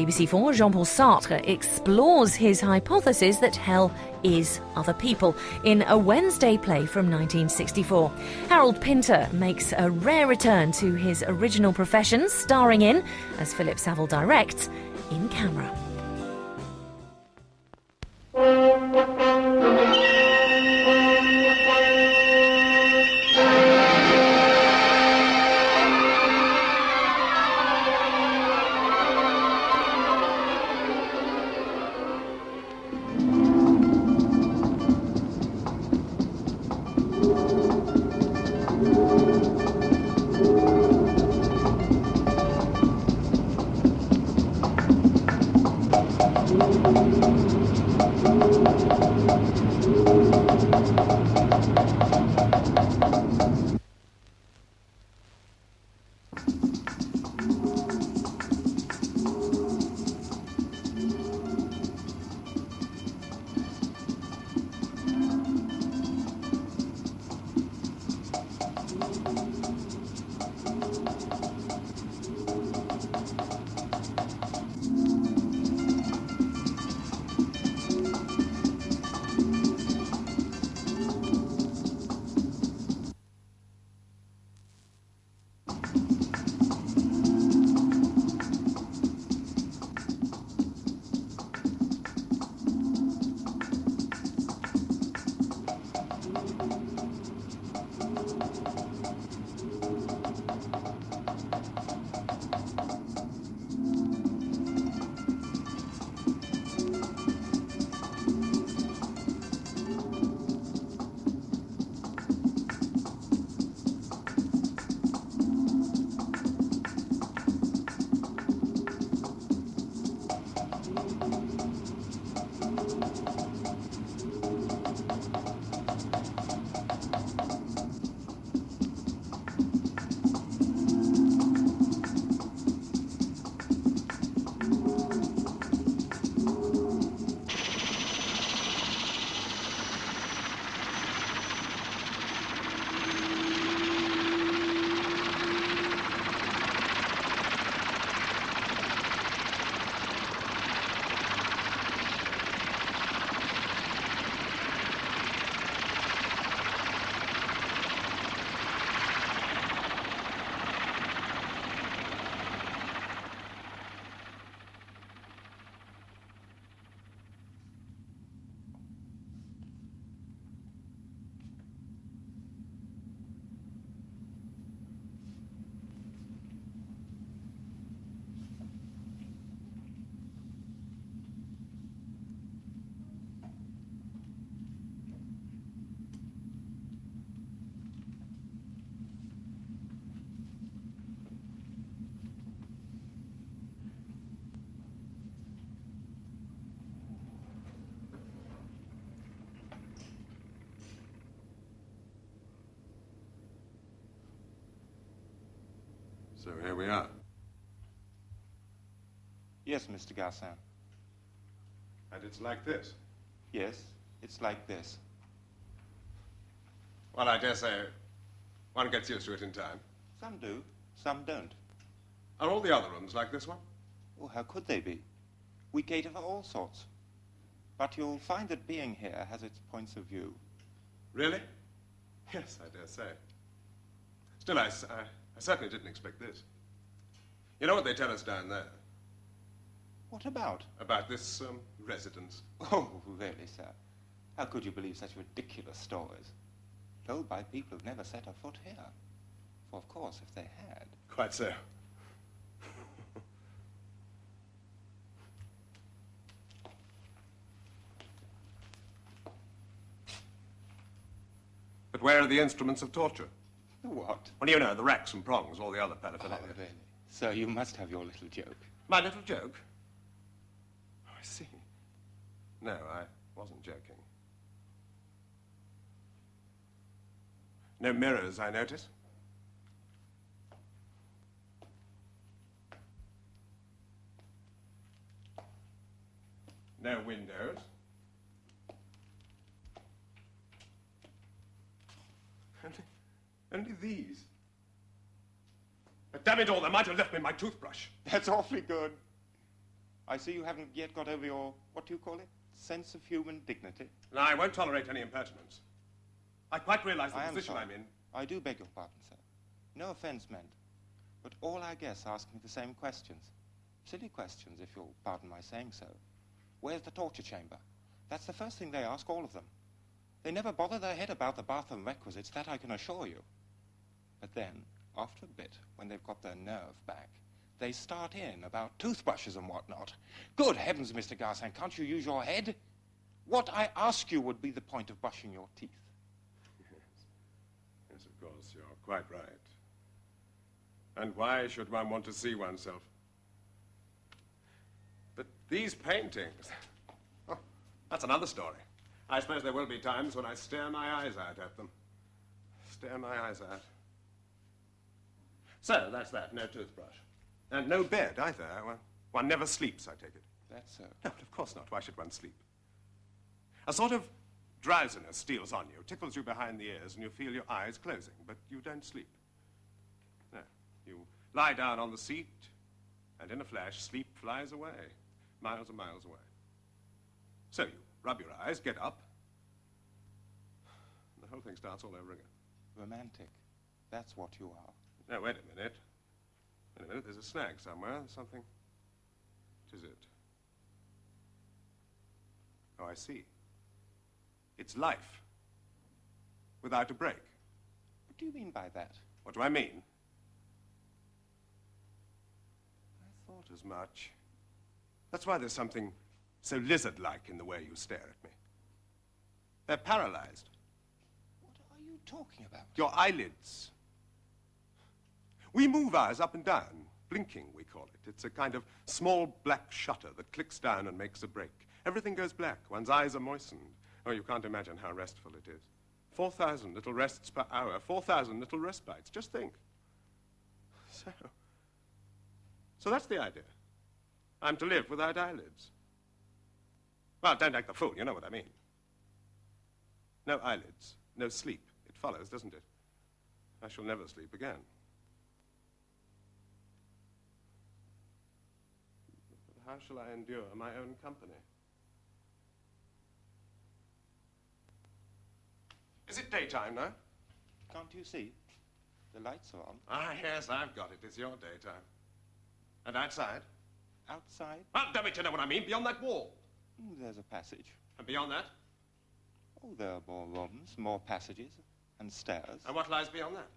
BBC4, Jean-Paul Sartre explores his hypothesis that hell is other people in a Wednesday play from 1964. Harold Pinter makes a rare return to his original profession, starring in, as Philip Saville directs, In Camera. So here we are. Yes, Mr. Garcin. And it's like this? Yes, it's like this. Well, I dare say one gets used to it in time. Some do, some don't. Are all the other rooms like this one? Well, how could they be? We cater for all sorts. But you'll find that being here has its points of view. Really? Yes, I dare say. Still, I certainly didn't expect this. You know what they tell us down there? What about? About this residence. Oh, really, sir? How could you believe such ridiculous stories? Told by people who've never set a foot here. For, of course, if they had... Quite so. But where are the instruments of torture? The what? Well, you know, the racks and prongs, all the other paraphernalia. Oh, really? So you must have your little joke. My little joke? Oh, I see. No, I wasn't joking. No mirrors, I notice. No windows. Only these. But damn it all, they might have left me my toothbrush. That's awfully good. I see you haven't yet got over your, what do you call it, sense of human dignity. No, I won't tolerate any impertinence. I quite realize the position I'm in. I do beg your pardon, sir. No offense meant. But all our guests ask me the same questions. Silly questions, if you'll pardon my saying so. Where's the torture chamber? That's the first thing they ask, all of them. They never bother their head about the bathroom requisites, that I can assure you. But then, after a bit, when they've got their nerve back, they start in about toothbrushes and whatnot. Good heavens, Mr. Garsan, can't you use your head? What I ask you would be the point of brushing your teeth. Yes, of course, you're quite right. And why should one want to see oneself? But these paintings, oh, that's another story. I suppose there will be times when I stare my eyes out at them. Stare my eyes out. So, that's that, no toothbrush. And no bed, either. One never sleeps, I take it. That's so. No, of course not. Why should one sleep? A sort of drowsiness steals on you, tickles you behind the ears, and you feel your eyes closing, but you don't sleep. No. You lie down on the seat, and in a flash, sleep flies away, miles and miles away. So you rub your eyes, get up, and the whole thing starts all over again. Romantic. That's what you are. No, wait a minute. Wait a minute, there's a snag somewhere, something. What is it? Oh, I see. It's life. Without a break. What do you mean by that? What do I mean? I thought as much. That's why there's something so lizard-like in the way you stare at me. They're paralyzed. What are you talking about? Your eyelids. We move ours up and down. Blinking, we call it. It's a kind of small black shutter that clicks down and makes a break. Everything goes black. One's eyes are moistened. Oh, you can't imagine how restful it is. 4,000 little rests per hour. 4,000 little respites. Just think. So that's the idea. I'm to live without eyelids. Well, don't act the fool. You know what I mean. No eyelids. No sleep. It follows, doesn't it? I shall never sleep again. How shall I endure my own company? Is it daytime now? Can't you see? The lights are on. Ah, yes, I've got it. It's your daytime. And outside? Outside? Ah, damn it, you know what I mean. Beyond that wall. There's a passage. And beyond that? Oh, there are more rooms, more passages, and stairs. And what lies beyond that?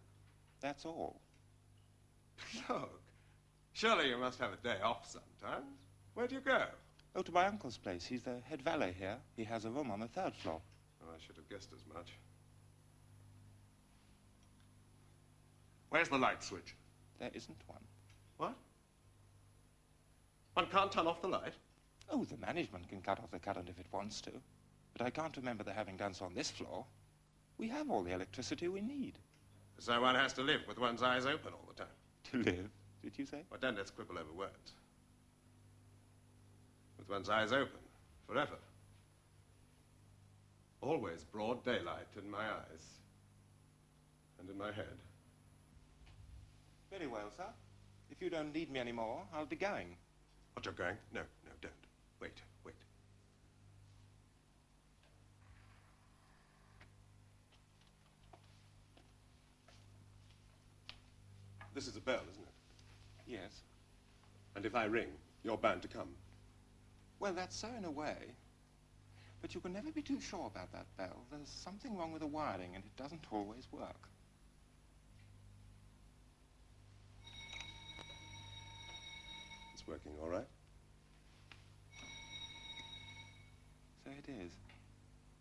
That's all. Look, surely you must have a day off sometimes. Where do you go? Oh, to my uncle's place. He's the head valet here. He has a room on the 3rd floor. Oh, I should have guessed as much. Where's the light switch? There isn't one. What? One can't turn off the light? Oh, the management can cut off the current if it wants to. But I can't remember there having done so on this floor. We have all the electricity we need. So one has to live with one's eyes open all the time. To live, did you say? Well, don't let's quibble over words. With one's eyes open, forever. Always broad daylight in my eyes. And in my head. Very well, sir. If you don't need me anymore, I'll be going. What, you're going? No, no, don't. Wait, wait. This is a bell, isn't it? Yes. And if I ring, you're bound to come. Well, that's so in a way. But you can never be too sure about that bell. There's something wrong with the wiring, and it doesn't always work. It's working all right. So it is.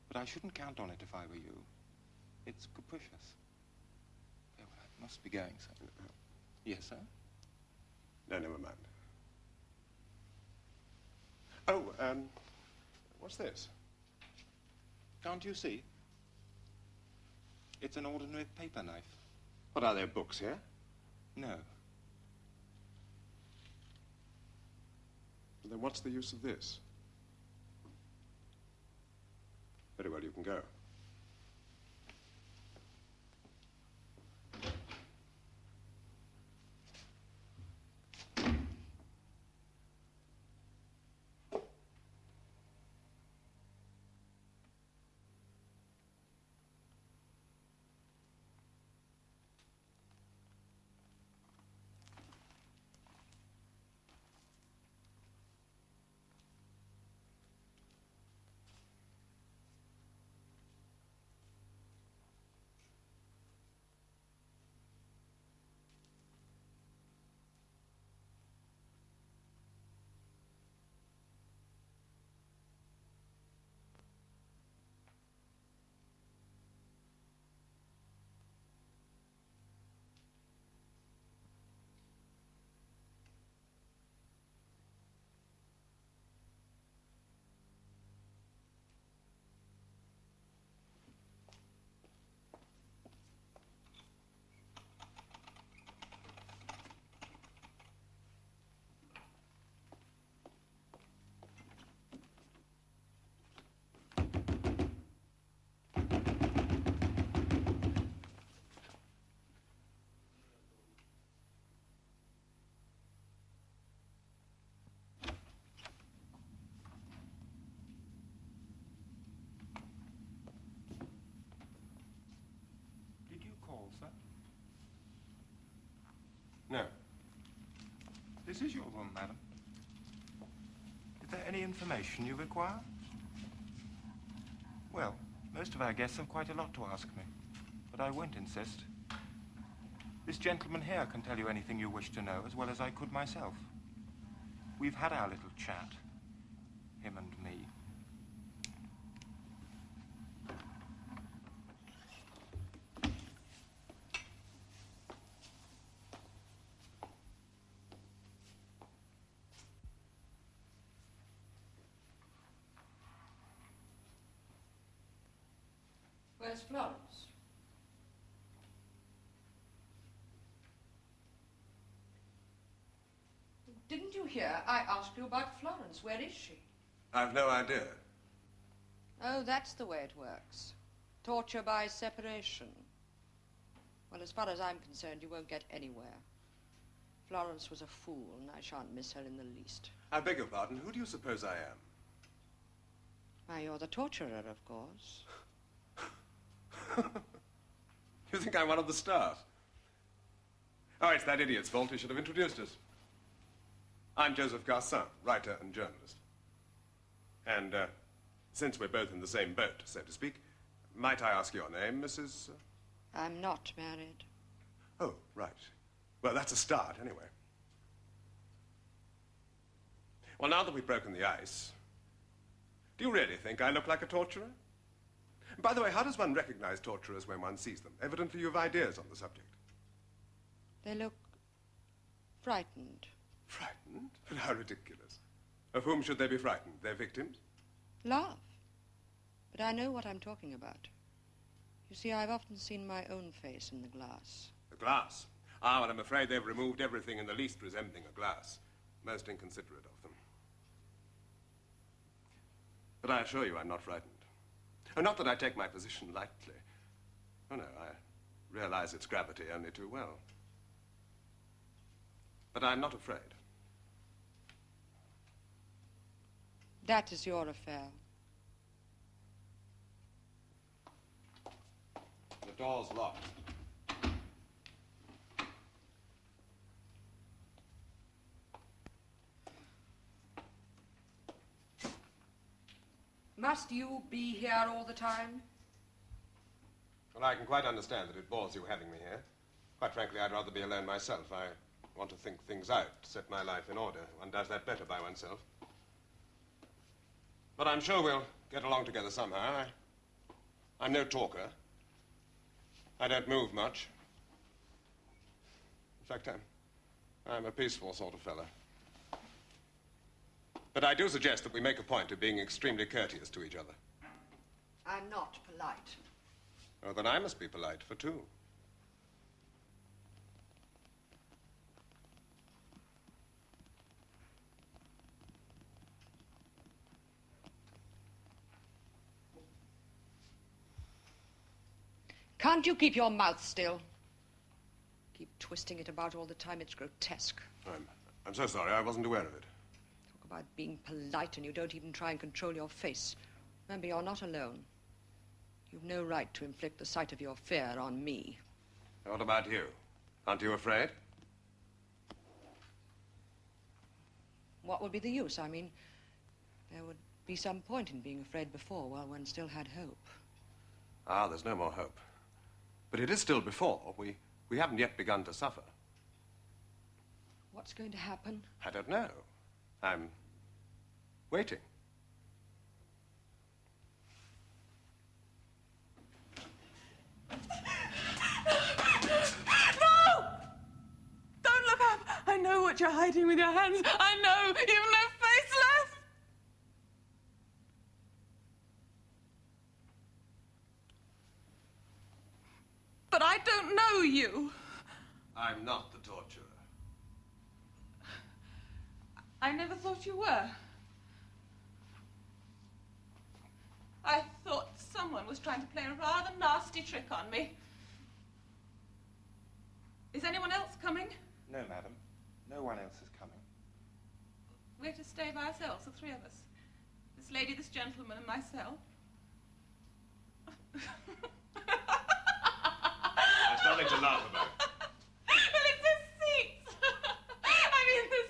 But I shouldn't count on it if I were you. It's capricious. Oh, well, I must be going, sir. Yes, sir? No, never mind. Oh, what's this? Can't you see? It's an ordinary paper knife. What, are there books here? No. Then what's the use of this? Very well, you can go. This is your room, madam. Is there any information you require? Well, most of our guests have quite a lot to ask me, but I won't insist. This gentleman here can tell you anything you wish to know as well as I could myself. We've had our little chat, him and me. Where's Florence? Didn't you hear? I asked you about Florence. Where is she? I've no idea. Oh, that's the way it works. Torture by separation. Well, as far as I'm concerned, you won't get anywhere. Florence was a fool, and I shan't miss her in the least. I beg your pardon. Who do you suppose I am? Why, you're the torturer, of course. You think I'm one of the staff? Oh, it's that idiot's fault. He should have introduced us. I'm Joseph Garcin, writer and journalist. And since we're both in the same boat, so to speak, might I ask your name, Mrs.? I'm not married. Oh, right. Well, that's a start, anyway. Well, now that we've broken the ice, do you really think I look like a torturer? By the way, how does one recognize torturers when one sees them? Evidently you have ideas on the subject. They look frightened. Frightened? But how ridiculous. Of whom should they be frightened? Their victims? Love. But I know what I'm talking about. You see, I've often seen my own face in the glass. The glass? Ah, well, I'm afraid they've removed everything in the least resembling a glass. Most inconsiderate of them. But I assure you I'm not frightened. Oh, not that I take my position lightly. Oh, no, I realize its gravity only too well. But I'm not afraid. That is your affair. The door's locked. Must you be here all the time? Well, I can quite understand that it bores you having me here. Quite frankly, I'd rather be alone myself. I want to think things out, set my life in order. One does that better by oneself. But I'm sure we'll get along together somehow. I'm no talker. I don't move much. In fact, I'm a peaceful sort of fellow. But I do suggest that we make a point of being extremely courteous to each other. I'm not polite. Oh, then I must be polite for two. Can't you keep your mouth still? Keep twisting it about all the time. It's grotesque. I'm so sorry. I wasn't aware of it. Talk about being polite and you don't even try and control your face. Remember, you're not alone. You've no right to inflict the sight of your fear on me. What about you? Aren't you afraid? What would be the use? I mean, there would be some point in being afraid before while one still had hope. Ah, there's no more hope. But it is still before. We haven't yet begun to suffer. What's going to happen? I don't know. I'm waiting. Don't look up! I know what you're hiding with your hands. I know! You've no face left! But I don't know you. I'm not the torturer. I never thought you were. I thought someone was trying to play a rather nasty trick on me. Is anyone else coming? No, madam. No one else is coming. We're to stay by ourselves, the three of us. This lady, this gentleman, and myself. There's nothing to laugh about. Well, it's the seats. I mean, the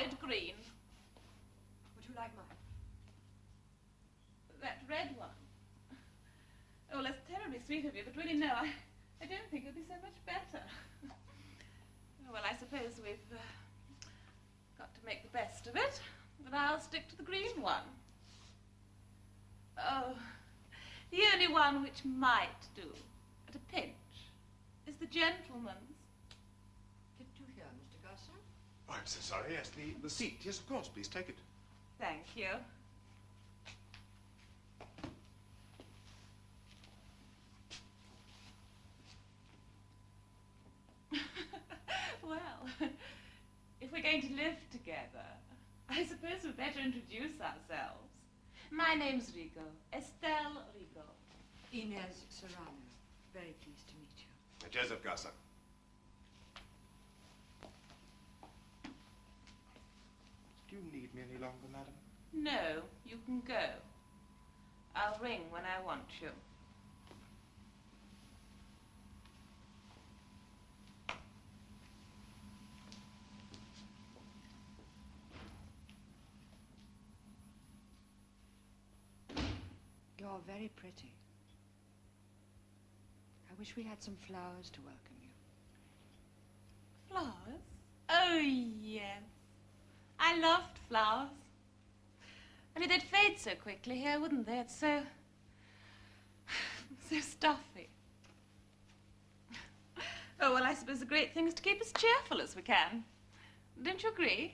horrid green. Would you like mine? That red one. Oh, that's terribly sweet of you, but really, no, I don't think it'll be so much better. Oh, well, I suppose we've got to make the best of it, but I'll stick to the green one. Oh, the only one which might do, at a pinch, is the gentleman's. Didn't you hear, Mr. Garson? Oh, I'm so sorry. Yes, the seat. Yes, of course. Please take it. Thank you. Well, if we're going to live together, I suppose we'd better introduce ourselves. My name's Rigo, Estelle Rigo. Inez Serrano. Very pleased to meet you. Joseph Gasson. Do you need me any longer, madam? No, you can go. I'll ring when I want you. You're very pretty. I wish we had some flowers to welcome you. Flowers? Oh, yes. I loved flowers. Only they'd fade so quickly here, wouldn't they? It's so stuffy. Oh, well, I suppose the great thing is to keep as cheerful as we can. Don't you agree?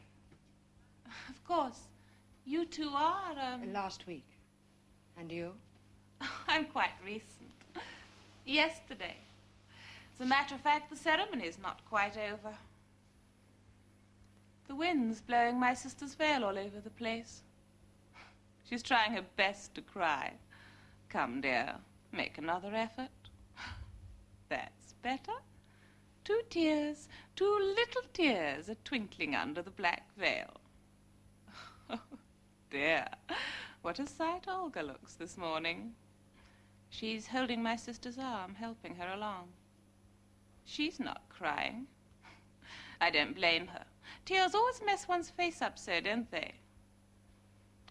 Of course. You two are, Last week. And you? I'm quite recent. Yesterday. As a matter of fact, the ceremony's not quite over. The wind's blowing my sister's veil all over the place. She's trying her best to cry. Come, dear, make another effort. That's better. 2 tears, 2 little tears are twinkling under the black veil. Oh, dear, what a sight Olga looks this morning. She's holding my sister's arm, helping her along. She's not crying. I don't blame her. Tears always mess one's face up so, don't they?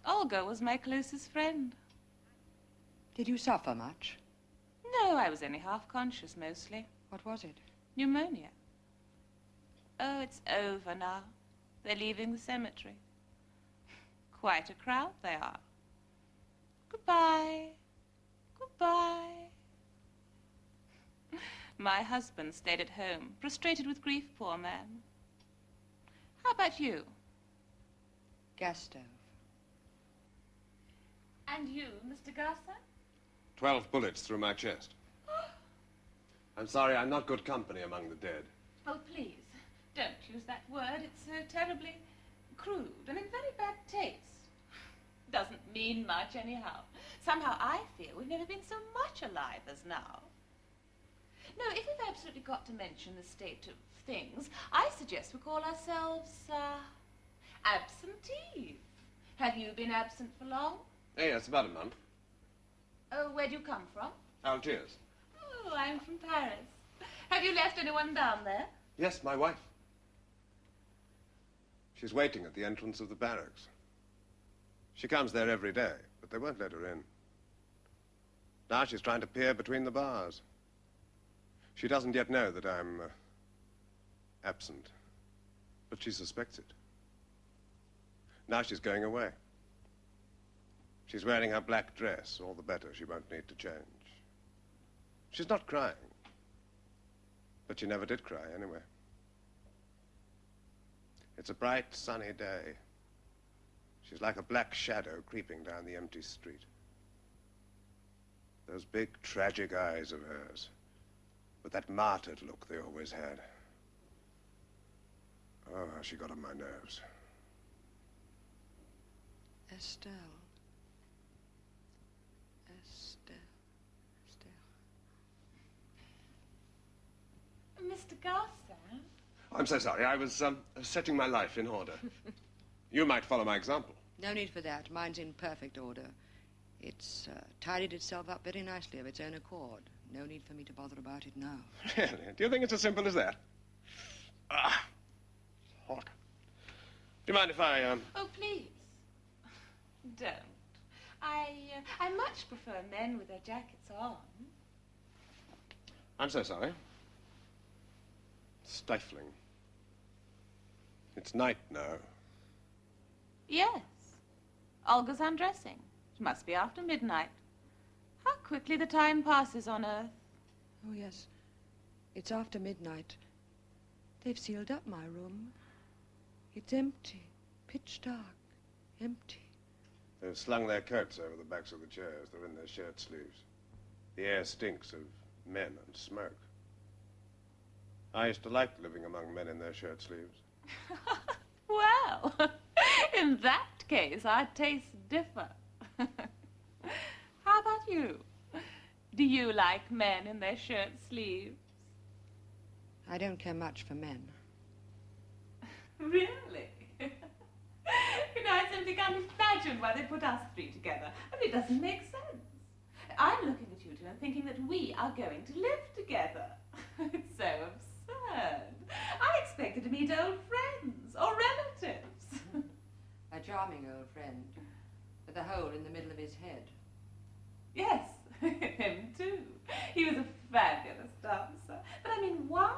Olga was my closest friend. Did you suffer much? No, I was only half conscious mostly. What was it? Pneumonia. Oh, it's over now. They're leaving the cemetery. Quite a crowd they are. Goodbye. Goodbye. My husband stayed at home, prostrated with grief, poor man. How about you? Gas stove. And you, Mr. Garson? 12 bullets through my chest. I'm sorry, I'm not good company among the dead. Oh, please, don't use that word. It's so terribly crude and in very bad taste. Doesn't mean much, anyhow. Somehow I feel we've never been so much alive as now. No, if we've absolutely got to mention the state of things, I suggest we call ourselves, absentees. Have you been absent for long? Yes, about a month. Oh, where do you come from? Algiers. Oh, I'm from Paris. Have you left anyone down there? Yes, my wife. She's waiting at the entrance of the barracks. She comes there every day, but they won't let her in. Now she's trying to peer between the bars. She doesn't yet know that I'm absent, but she suspects it. Now she's going away. She's wearing her black dress. All the better, she won't need to change. She's not crying, but she never did cry anyway. It's a bright, sunny day. She's like a black shadow creeping down the empty street. Those big, tragic eyes of hers, with that martyred look they always had. Oh, how she got on my nerves. Estelle. Mr. Garson? I'm so sorry. I was setting my life in order. You might follow my example. No need for that. Mine's in perfect order. It's tidied itself up very nicely of its own accord. No need for me to bother about it now. Really? Do you think it's as simple as that? Ah, hot. Do you mind if I, Oh, please. Don't. I much prefer men with their jackets on. I'm so sorry. Stifling. It's night now. Yes. Olga's undressing. It must be after midnight. How quickly the time passes on Earth. Oh, yes. It's after midnight. They've sealed up my room. It's empty. Pitch dark. Empty. They've slung their coats over the backs of the chairs. They're in their shirt sleeves. The air stinks of men and smoke. I used to like living among men in their shirt sleeves. Well, in that case, our tastes differ. How about you? Do you like men in their shirt sleeves? I don't care much for men. Really? You know, I simply can't imagine why they put us three together. I mean, it doesn't make sense. I'm looking at you two and thinking that we are going to live together. It's so absurd. I expected to meet old friends or relatives. A charming old friend with a hole in the middle of his head. Yes, him too. He was a fabulous dancer. But I mean, why?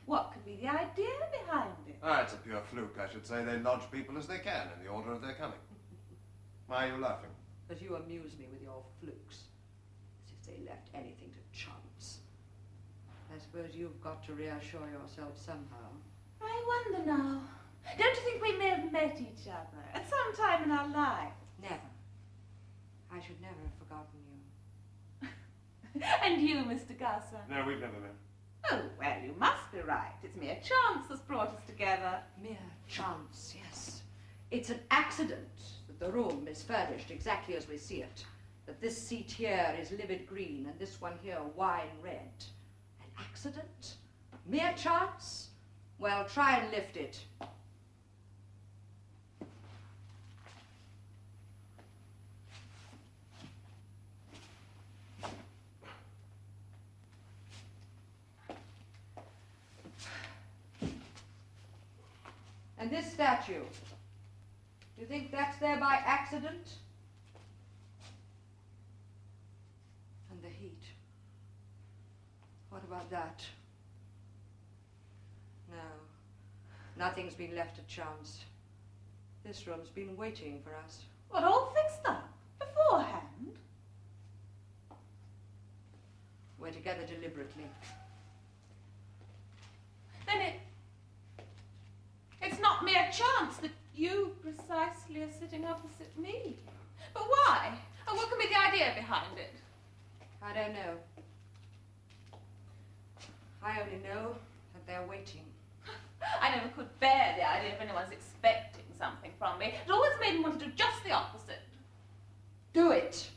What could be the idea behind it? Ah, it's a pure fluke, I should say. They lodge people as they can in the order of their coming. Why are you laughing? Because you amuse me with your flukes. As if they left anything to chance. I suppose you've got to reassure yourself somehow. I wonder now. Don't you think we may have met each other at some time in our lives? Never. I should never have forgotten you. And you, Mr. Gasser? No, we've never met. Oh, well, you must be right. It's mere chance that's brought us together. Mere chance, yes. It's an accident that the room is furnished exactly as we see it. That this seat here is livid green and this one here wine red. An accident? Mere chance? Well, try and lift it. And this statue, do you think that's there by accident? And the heat. What about that? No, nothing's been left to chance. This room's been waiting for us. What, all fixed up? Beforehand? We're together deliberately. Then it's not mere chance that you precisely are sitting opposite me. But why? And what can be the idea behind it? I don't know. I only know that they're waiting. I never could bear the idea of anyone's expecting something from me. It always made me want to do just the opposite. Do it.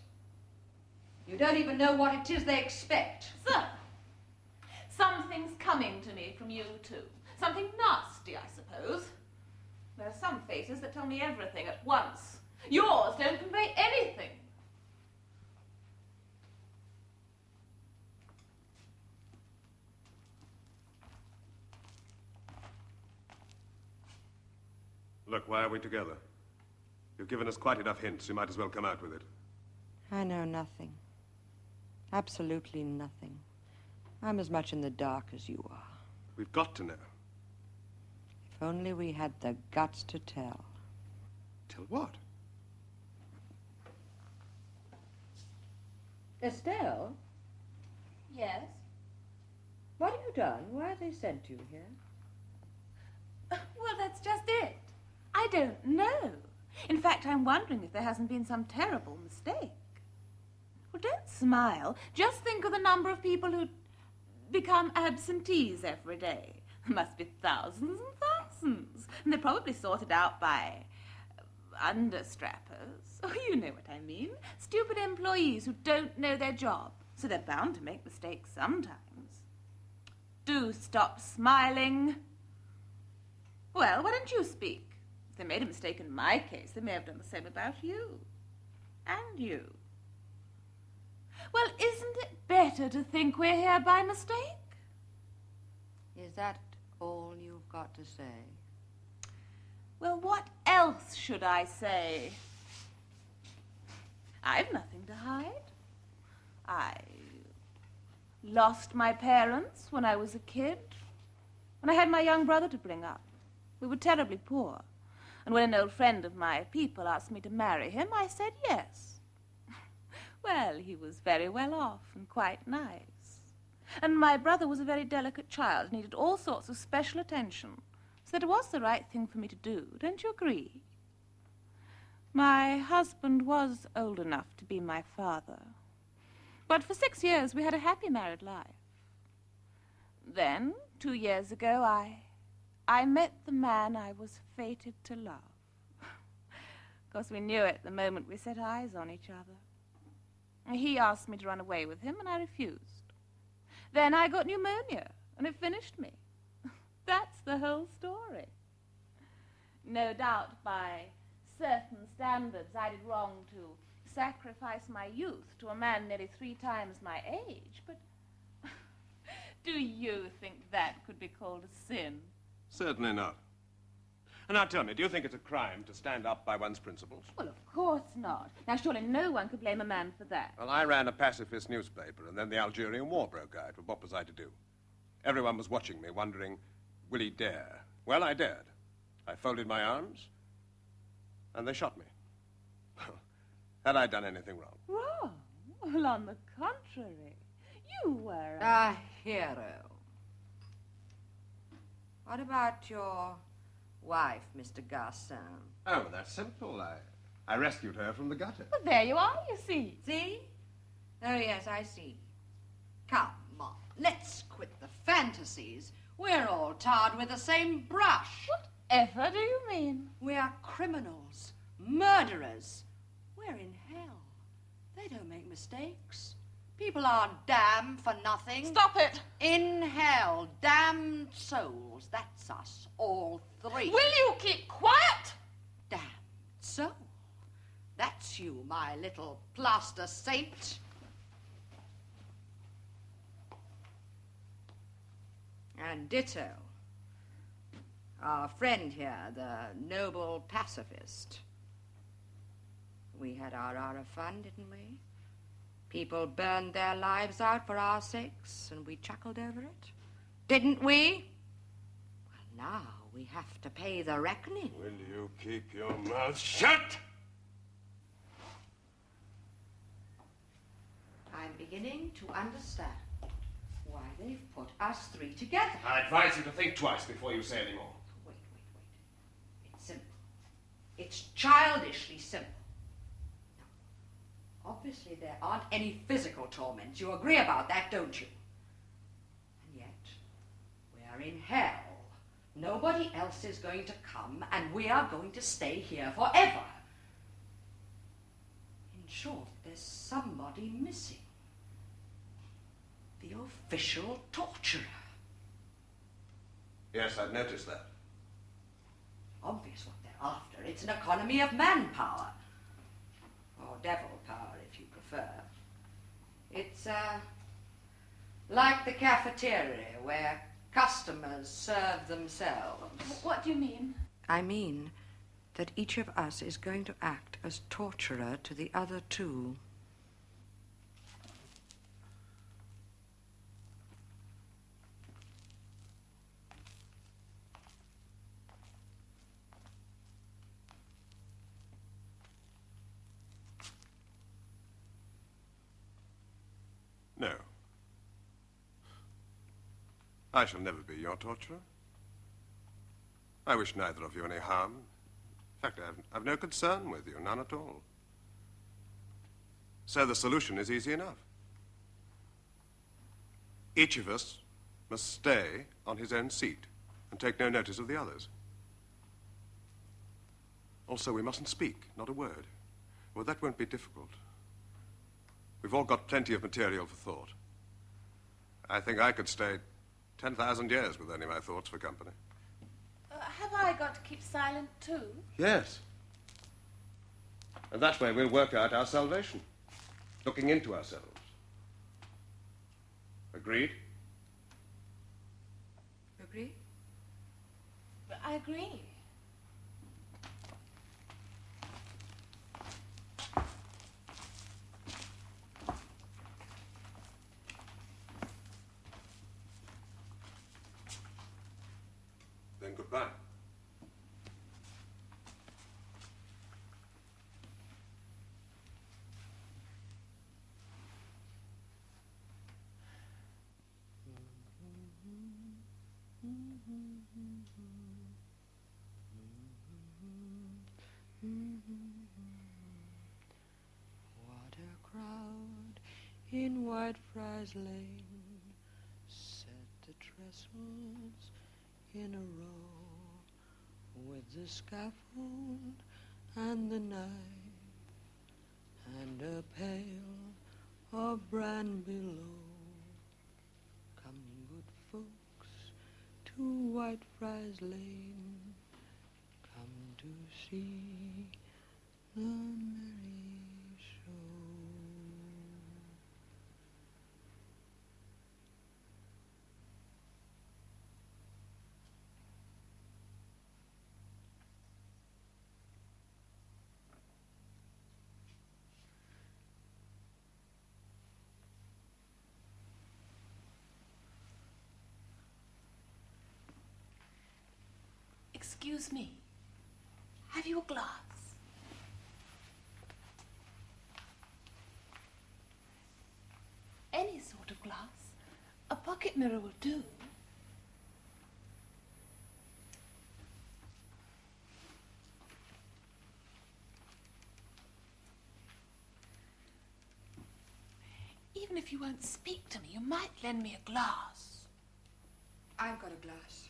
You don't even know what it is they expect. So, something's coming to me from you too. Something nasty, I suppose. There are some faces that tell me everything at once. Yours don't convey anything. Look, why are we together? You've given us quite enough hints. You might as well come out with it. I know nothing. Absolutely nothing. I'm as much in the dark as you are. We've got to know. If only we had the guts to tell. Tell what? Estelle, Yes? what have you done? Why have they sent you here? Well, that's just it. I don't know. In fact, I'm wondering if there hasn't been some terrible mistake. Well, don't smile. Just think of the number of people who become absentees every day. There must be thousands and thousands. And they're probably sorted out by understrappers. Oh, you know what I mean. Stupid employees who don't know their job. So they're bound to make mistakes sometimes. Do stop smiling. Well, why don't you speak? If they made a mistake in my case, they may have done the same about you. And you. Well, isn't it better to think we're here by mistake? Is that all you've got to say? Well, what else should I say? I've nothing to hide. I lost my parents when I was a kid, when I had my young brother to bring up. We were terribly poor. And when an old friend of my people asked me to marry him, I said yes. Well, he was very well off and quite nice. And my brother was a very delicate child, needed all sorts of special attention. So that it was the right thing for me to do. Don't you agree? My husband was old enough to be my father. But for 6 years, we had a happy married life. Then, 2 years ago, I met the man I was fated to love. Of course, we knew it the moment we set eyes on each other. He asked me to run away with him, and I refused. Then I got pneumonia, and it finished me. That's the whole story. No doubt, by certain standards, I did wrong to sacrifice my youth to a man nearly 3 times my age, but do you think that could be called a sin? Certainly not. And now tell me, do you think it's a crime to stand up by one's principles? Well, of course not. Now, surely no one could blame a man for that. Well, I ran a pacifist newspaper, and then the Algerian War broke out. Well, what was I to do? Everyone was watching me, wondering, will he dare? Well, I dared. I folded my arms, and they shot me. Had I done anything wrong? Wrong? Well, on the contrary, you were A hero. What about your wife, Mr. Garcin? Oh, that's simple. I rescued her from the gutter. Well, there you are, you see. See? Oh, yes, I see. Come on, let's quit the fantasies. We're all tarred with the same brush. Whatever do you mean? We're criminals, murderers. We're in hell. They don't make mistakes. People aren't damned for nothing. Stop it! In hell, damned souls. That's us, all 3. Will you keep quiet? Damned soul. That's you, my little plaster saint. And ditto. Our friend here, the noble pacifist. We had our hour of fun, didn't we? People burned their lives out for our sakes, and we chuckled over it. Didn't we? Well, now we have to pay the reckoning. Will you keep your mouth shut? I'm beginning to understand why they've put us 3 together. I advise you to think twice before you say any more. Wait. It's simple. It's childishly simple. Now, obviously, there aren't any physical torments. You agree about that, don't you? And yet, we're in hell. Nobody else is going to come, and we are going to stay here forever. In short, there's somebody missing. The official torturer. Yes, I've noticed that. Obvious what they're after. It's an economy of manpower. Or devil power, if you prefer. It's, like the cafeteria where customers serve themselves. What do you mean? I mean that each of us is going to act as torturer to the other 2. No. I shall never be your torturer. I wish neither of you any harm. In fact, I've no concern with you, none at all. So the solution is easy enough. Each of us must stay on his own seat and take no notice of the others. Also, we mustn't speak, not a word. Well, that won't be difficult. We've all got plenty of material for thought. I think I could stay 10,000 years with only my thoughts for company. Have I got to keep silent too? Yes. And that way we'll work out our salvation, looking into ourselves. Agreed? Agree? I agree. goodbye. What a crowd in Whitefriars Lane, set the trestles in a row, with the scaffold and the knife, and a pail of bran below. Come, good folks, to Whitefriars Lane, come to see the merry show. Excuse me. Have you a glass? Any sort of glass. A pocket mirror will do. Even if you won't speak to me, you might lend me a glass. I've got a glass.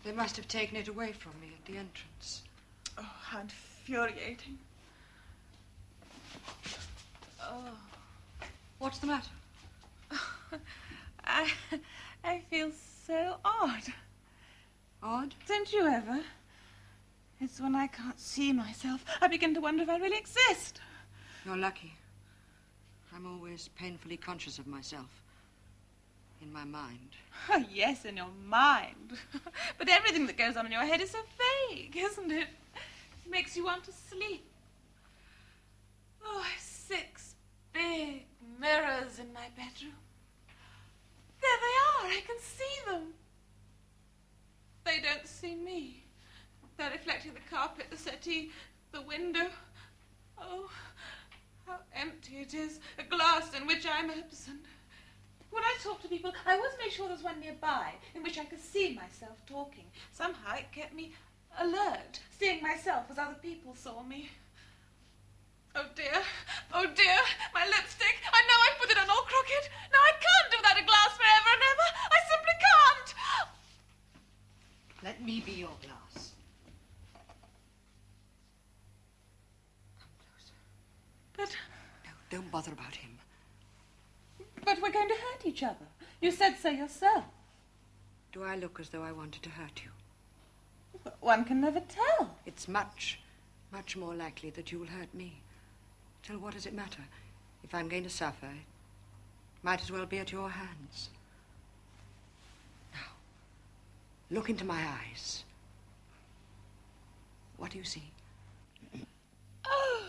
They must have taken it away from me at the entrance. Oh, how infuriating. Oh. What's the matter? I feel so odd. Odd? Don't you ever? It's when I can't see myself, I begin to wonder if I really exist. You're lucky. I'm always painfully conscious of myself. In my mind. Oh, yes, in your mind. But everything that goes on in your head is so vague, isn't it? It makes you want to sleep. Oh, 6 big mirrors in my bedroom. There they are. I can see them. They don't see me. They're reflecting the carpet, the settee, the window. Oh, how empty it is. A glass in which I'm absent. When I talk to people, I always make sure there's one nearby in which I could see myself talking. Somehow it kept me alert, seeing myself as other people saw me. Oh dear, my lipstick. I know I put it on all crooked. No, I can't do without a glass forever and ever. I simply can't. Let me be your glass. Come closer. But No, don't bother about him. we're going to hurt each other. You said so yourself. Do I look as though I wanted to hurt you? One can never tell. It's much, much more likely that you will hurt me. Still, what does it matter? If I'm going to suffer, it might as well be at your hands. Now, look into my eyes. What do you see? Oh,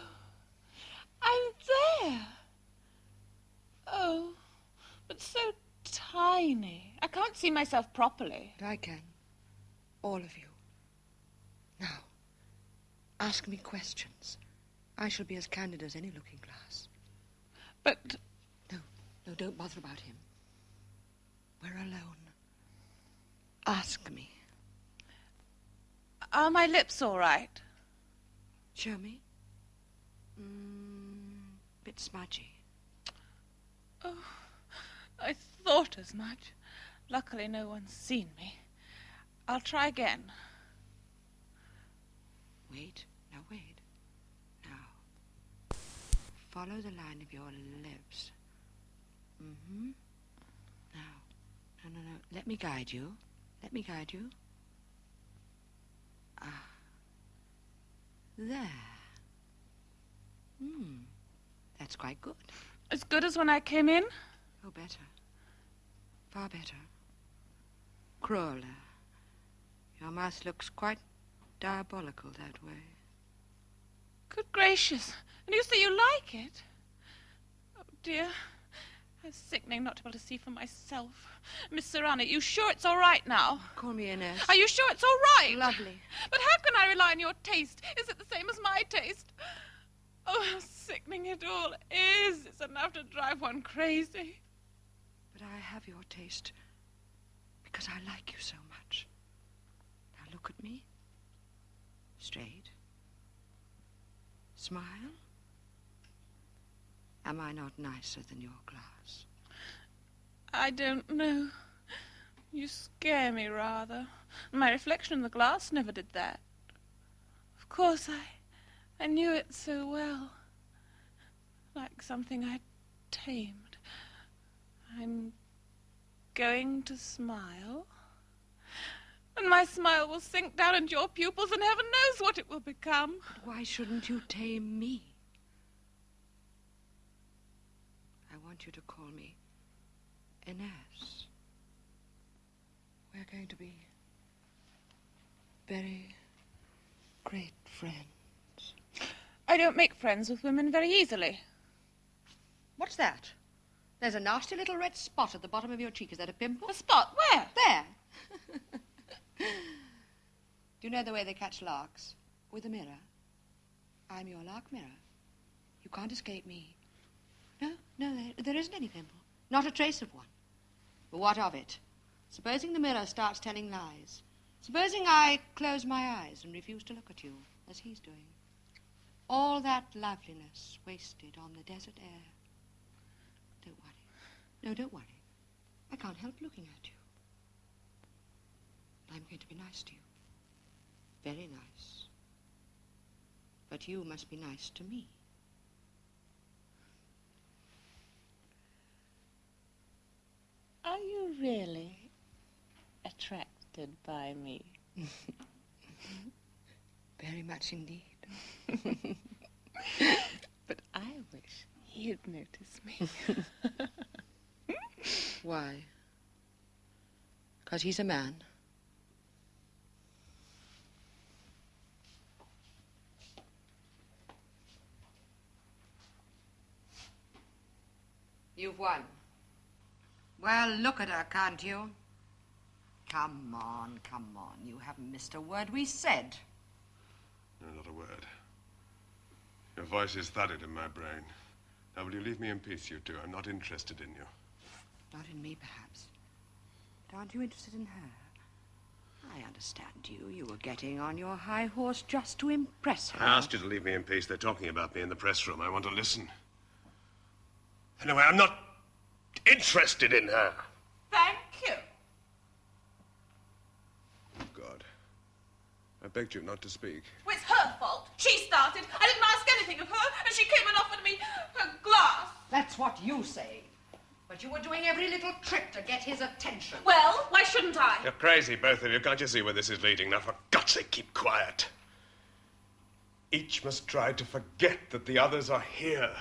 I'm there. Oh, but so tiny. I can't see myself properly. But I can. All of you. Now, ask me questions. I shall be as candid as any looking glass. But No, don't bother about him. We're alone. Ask me. are my lips all right? Show me. Bit smudgy. Oh, I thought as much. Luckily no one's seen me. I'll try again. Wait. Now, wait. Now, follow the line of your lips. Now, no. Let me guide you. Ah. There. That's quite good. As good as when I came in? Oh, better. Far better. Crueler. Your mouth looks quite diabolical that way. Good gracious. And you say you like it? Oh, dear. It's sickening not to be able to see for myself. Miss Serrano, you sure it's all right now? Call me Inez. Are you sure it's all right? Lovely. But how can I rely on your taste? Is it the same as my taste? Oh, how sickening it all is. It's enough to drive one crazy. But I have your taste because I like you so much. Now look at me. Straight. Smile. Am I not nicer than your glass? I don't know. You scare me rather. My reflection in the glass never did that. Of course, I knew it so well. Like something I'd tamed. I'm going to smile. And my smile will sink down into your pupils, and heaven knows what it will become. But why shouldn't you tame me? I want you to call me Inez. We're going to be very great friends. I don't make friends with women very easily. What's that? There's a nasty little red spot at the bottom of your cheek. Is that a pimple? A spot? Where? There. Do you know the way they catch larks? With a mirror. I'm your lark mirror. You can't escape me. No, there isn't any pimple. Not a trace of one. But what of it? Supposing the mirror starts telling lies. Supposing I close my eyes and refuse to look at you, as he's doing. All that loveliness wasted on the desert air. Don't worry. No, don't worry. I can't help looking at you. I'm going to be nice to you. Very nice. But you must be nice to me. Are you really attracted by me? Very much indeed. But I wish he'd notice me. Why? 'Cause he's a man. You've won. Well, look at her, can't you? Come on. You haven't missed a word we said. No, not a word. Your voice is thudded in my brain. Now, will you leave me in peace, you two? I'm not interested in you. Not in me, perhaps. But aren't you interested in her? I understand you. You were getting on your high horse just to impress her. I asked you to leave me in peace. They're talking about me in the press room. I want to listen. Anyway, I'm not interested in her. Thank you. God. I begged you not to speak. Well, it's her fault. She started. I didn't ask anything of her, and she came and offered me her glass. That's what you say. But you were doing every little trick to get his attention. Well, why shouldn't I? You're crazy, both of you. Can't you see where this is leading? Now, for God's sake, keep quiet. Each must try to forget that the others are here.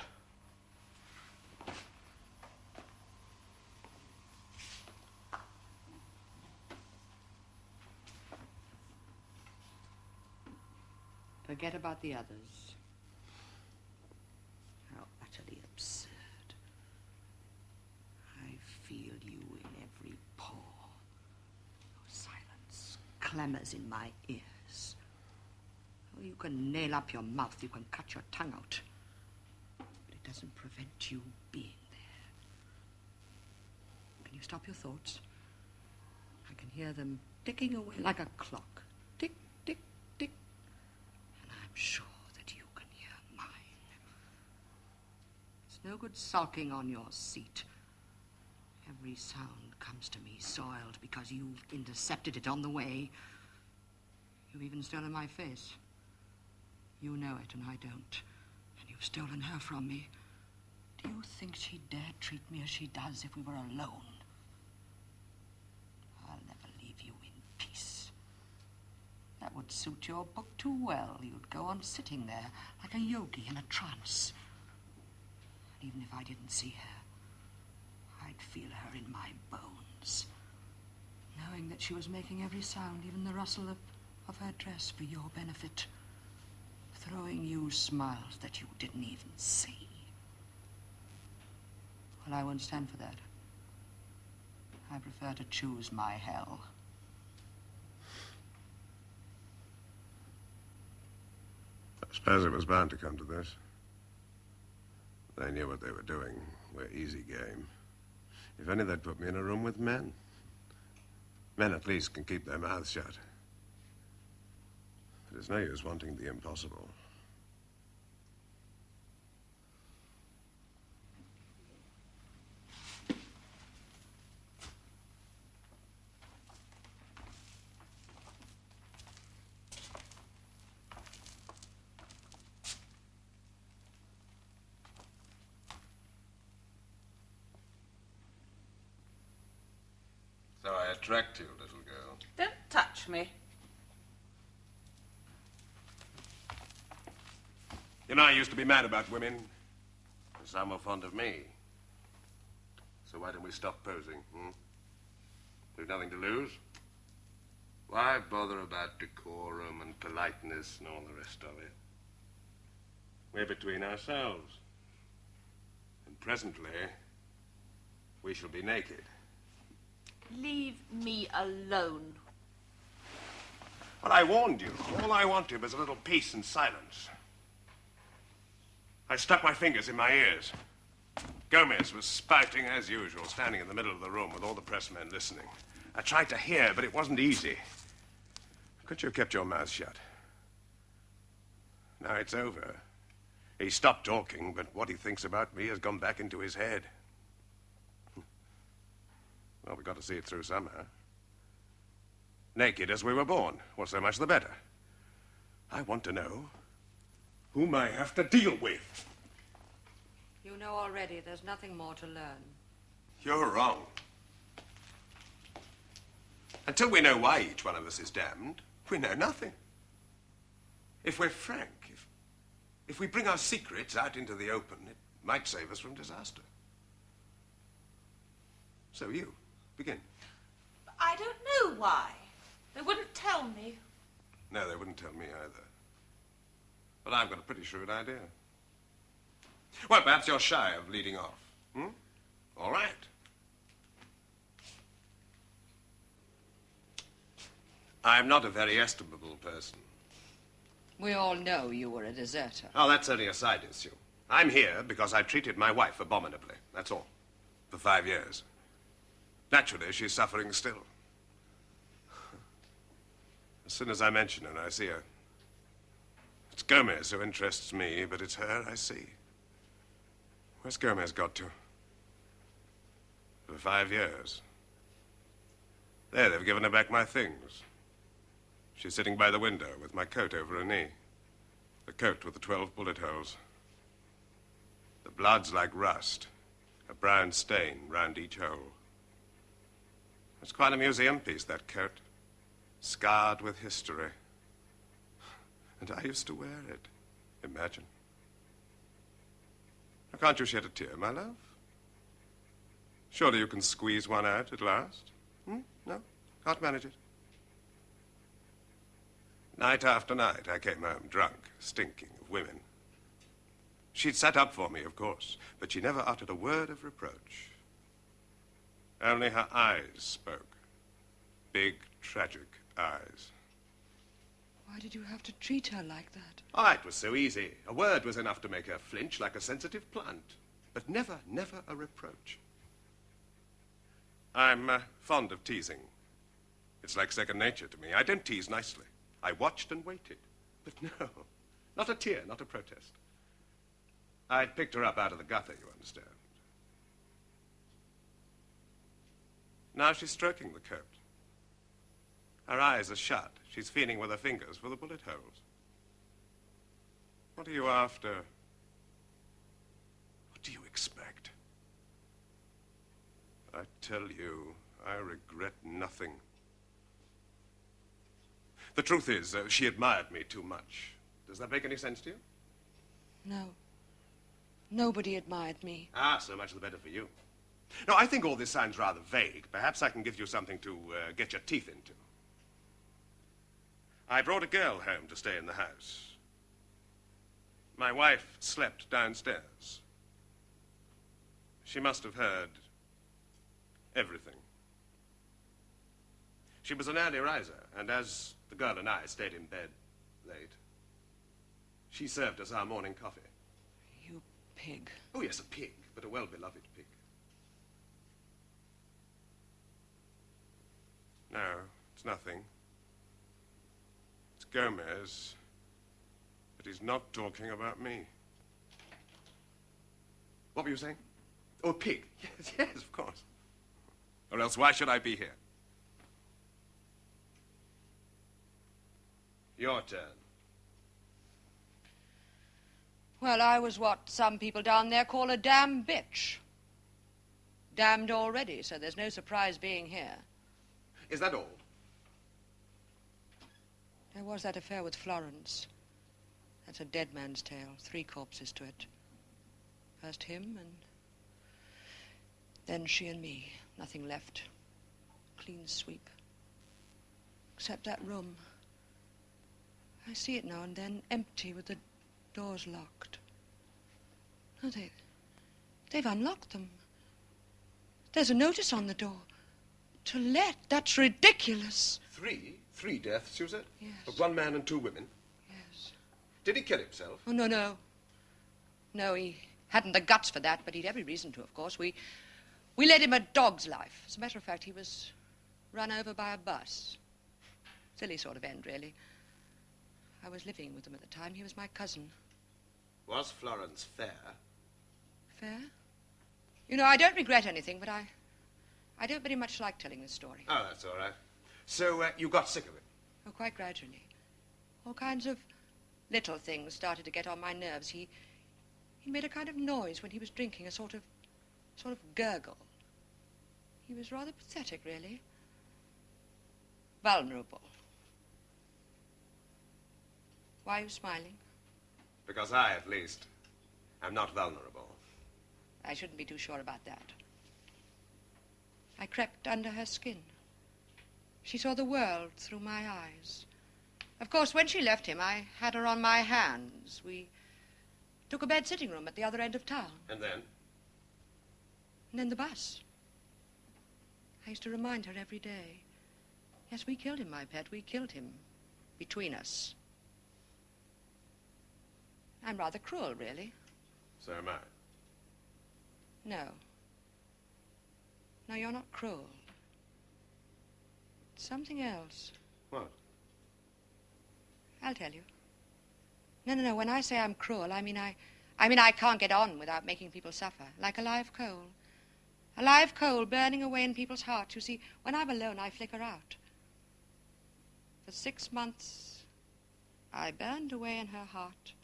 Forget about the others. How utterly absurd. I feel you in every pore. Your silence clamors in my ears. Oh, you can nail up your mouth, you can cut your tongue out. But it doesn't prevent you being there. Can you stop your thoughts? I can hear them ticking away like a clock. Tick, tick, tick. And I'm sure that you can hear mine. It's no good sulking on your seat. Every sound comes to me soiled because you've intercepted it on the way. You've even stolen my face. You know it and I don't. And you've stolen her from me. Do you think she'd dare treat me as she does if we were alone? I'll never leave you in peace. That would suit your book too well. You'd go on sitting there like a yogi in a trance. And even if I didn't see her, I'd feel her in my bones, knowing that she was making every sound, even the rustle of her dress, for your benefit. With throwing you smiles that you didn't even see. Well, I won't stand for that. I prefer to choose my hell. I suppose it was bound to come to this. They knew what they were doing. We're easy game. If only they'd put me in a room with men. Men at least can keep their mouths shut. But it's no use wanting the impossible. So I attract you, little girl. Don't touch me. You know, I used to be mad about women. Some were fond of me. So why don't we stop posing, hmm? There's nothing to lose. Why bother about decorum and politeness and all the rest of it? We're between ourselves. And presently, we shall be naked. Leave me alone. Well, I warned you. All I wanted was a little peace and silence. I stuck my fingers in my ears. Gomez was spouting as usual, standing in the middle of the room with all the pressmen listening. I tried to hear, but it wasn't easy. Couldn't you have kept your mouth shut? Now it's over. He stopped talking, but what he thinks about me has gone back into his head. Well, we've got to see it through somehow. Naked as we were born. Well, so much the better. I want to know whom I have to deal with. You know already. There's nothing more to learn. You're wrong. Until we know why each one of us is damned, we know nothing. If we're frank, if we bring our secrets out into the open, it might save us from disaster. So you, begin. I don't know why. They wouldn't tell me. No, they wouldn't tell me either. But I've got a pretty shrewd idea. Well, perhaps you're shy of leading off. Hmm? All right. I'm not a very estimable person. We all know you were a deserter. Oh, that's only a side issue. I'm here because I treated my wife abominably. That's all. For 5 years. Naturally, she's suffering still. As soon as I mention her, I see her. It's Gomez who interests me, but it's her I see. Where's Gomez got to? For 5 years. There, they've given her back my things. She's sitting by the window with my coat over her knee. The coat with the 12 bullet holes. The blood's like rust. A brown stain round each hole. It's quite a museum piece, that coat. Scarred with history. And I used to wear it. Imagine. Now, can't you shed a tear, my love? Surely you can squeeze one out at last? Hmm? No? Can't manage it? Night after night, I came home drunk, stinking of women. She'd sat up for me, of course, but she never uttered a word of reproach. Only her eyes spoke. Big, tragic eyes. Why did you have to treat her like that? Oh, it was so easy. A word was enough to make her flinch like a sensitive plant. But never, never a reproach. I'm fond of teasing. It's like second nature to me. I don't tease nicely. I watched and waited. But no, not a tear, not a protest. I'd picked her up out of the gutter, you understand. Now she's stroking the coat. Her eyes are shut. She's feeling with her fingers for the bullet holes. What are you after? What do you expect? I tell you, I regret nothing. The truth is, she admired me too much. Does that make any sense to you? No. Nobody admired me. Ah, so much the better for you. No, I think all this sounds rather vague. Perhaps I can give you something to get your teeth into. I brought a girl home to stay in the house. My wife slept downstairs. She must have heard everything. She was an early riser, and as the girl and I stayed in bed late, she served us our morning coffee. You pig. Oh, yes, a pig, but a well-beloved pig. No, it's nothing. It's Gomez, but he's not talking about me. What were you saying? Oh, a pig. Yes, yes, of course. Or else why should I be here? Your turn. Well, I was what some people down there call a damn bitch. Damned already, so there's no surprise being here. Is that all? There was that affair with Florence. That's a dead man's tale. 3 corpses to it. First him, and then she and me. Nothing left. Clean sweep. Except that room. I see it now and then, empty with the doors locked. No, they've unlocked them. There's a notice on the door. To let. That's ridiculous. 3 deaths, you said? Yes. Of 1 man and 2 women? Yes. Did he kill himself? Oh, no. No, he hadn't the guts for that, but he'd every reason to, of course. We led him a dog's life. As a matter of fact, he was run over by a bus. Silly sort of end, really. I was living with him at the time. He was my cousin. Was Florence fair? Fair? You know, I don't regret anything, but I don't very much like telling this story. Oh, that's all right. So, you got sick of it? Oh, quite gradually. All kinds of little things started to get on my nerves. He made a kind of noise when he was drinking, a sort of gurgle. He was rather pathetic, really. Vulnerable. Why are you smiling? Because I, at least, am not vulnerable. I shouldn't be too sure about that. I crept under her skin. She saw the world through my eyes. Of course, when she left him, I had her on my hands. We took a bed sitting room at the other end of town. And then? And then the bus. I used to remind her every day. Yes, we killed him, my pet. We killed him. Between us. I'm rather cruel, really. So am I. No. No, you're not cruel. It's something else. What? I'll tell you. No. When I say I'm cruel, I mean I can't get on without making people suffer. Like a live coal. A live coal burning away in people's hearts. You see, when I'm alone, I flicker out. For 6 months, I burned away in her heart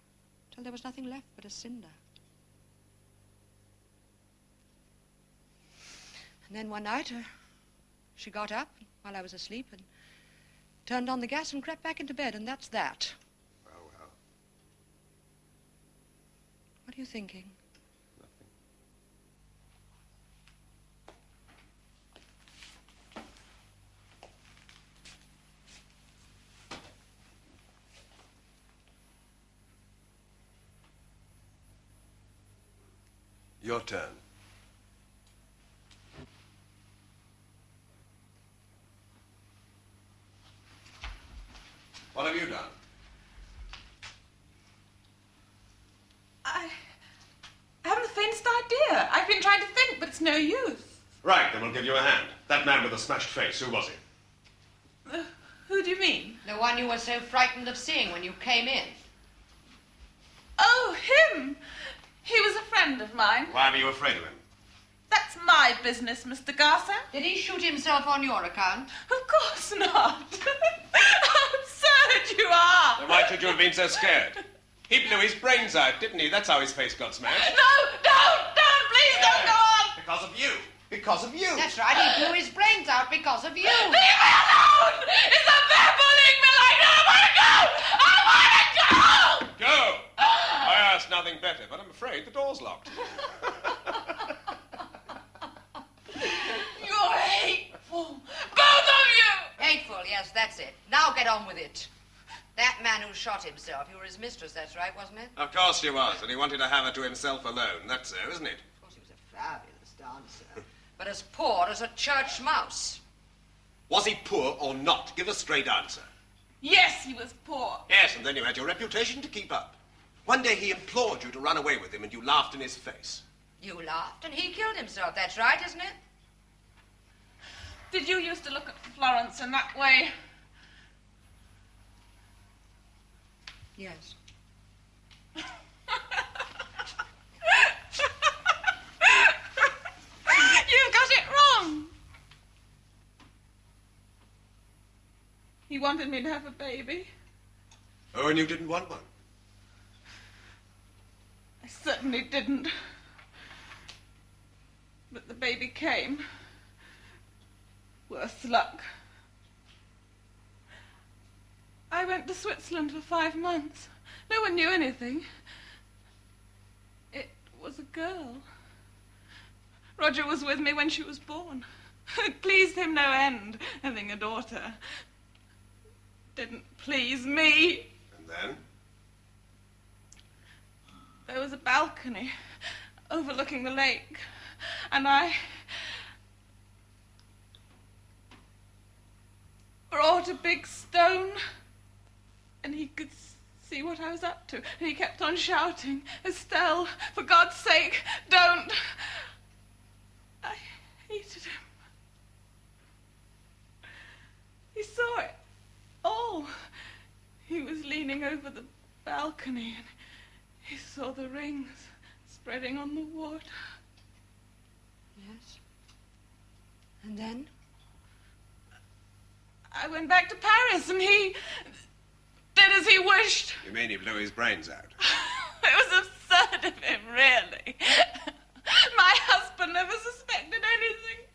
till there was nothing left but a cinder. And then one night, she got up while I was asleep and turned on the gas and crept back into bed, and that's that. Well. What are you thinking? Nothing. Your turn. What have you done? I haven't the faintest idea. I've been trying to think, but it's no use. Right, then we'll give you a hand. That man with the smashed face, who was he? Who do you mean? The one you were so frightened of seeing when you came in. Oh, him. He was a friend of mine. Why were you afraid of him? That's my business, Mr. Garcer. Did he shoot himself on your account? Of course not. How absurd you are. Then why should you have been so scared? He blew his brains out, didn't he? That's how his face got smashed. No, don't, please don't go on. Because of you. Because of you. That's right, he blew his brains out because of you. Leave me alone! It's unfair bullying me like that. I want to go! Go! I asked nothing better, but I'm afraid the door's locked. You're hateful. Both of you! Hateful, yes, that's it. Now get on with it. That man who shot himself, you were his mistress, that's right, wasn't it? Of course she was, and he wanted to have her to himself alone. That's so, isn't it? Of course, he was a fabulous dancer. But as poor as a church mouse. Was he poor or not? Give a straight answer. Yes, he was poor. Yes, and then you had your reputation to keep up. One day he implored you to run away with him, and you laughed in his face. You laughed, and he killed himself. That's right, isn't it? Did you used to look at Florence in that way? Yes. You've got it wrong. He wanted me to have a baby. Oh, and you didn't want one? I certainly didn't. But the baby came. Worse luck. I went to Switzerland for 5 months. No one knew anything. It was a girl. Roger was with me when she was born. It pleased him no end, having a daughter. Didn't please me. And then? There was a balcony overlooking the lake, and I brought a big stone, and he could see what I was up to. And he kept on shouting, "Estelle, for God's sake, don't!" I hated him. He saw it all. He was leaning over the balcony, and he saw the rings spreading on the water. Yes. And then? I went back to Paris, and he did as he wished. You mean he blew his brains out? It was absurd of him, really. My husband never suspected anything.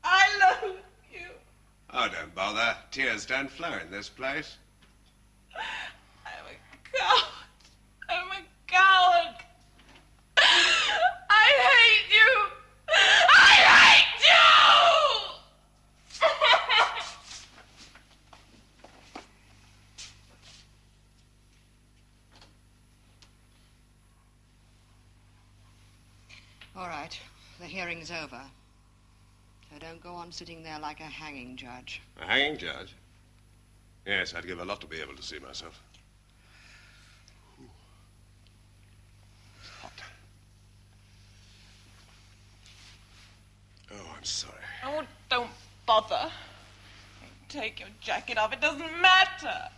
I love you. Oh, don't bother. Tears don't flow in this place. I'm a coward. I'm a coward. I hate you. I hate you! All right, the hearing's over. So don't go on sitting there like a hanging judge. A hanging judge? Yes, I'd give a lot to be able to see myself. It's hot. Oh, I'm sorry. Oh, don't bother. Take your jacket off. It doesn't matter.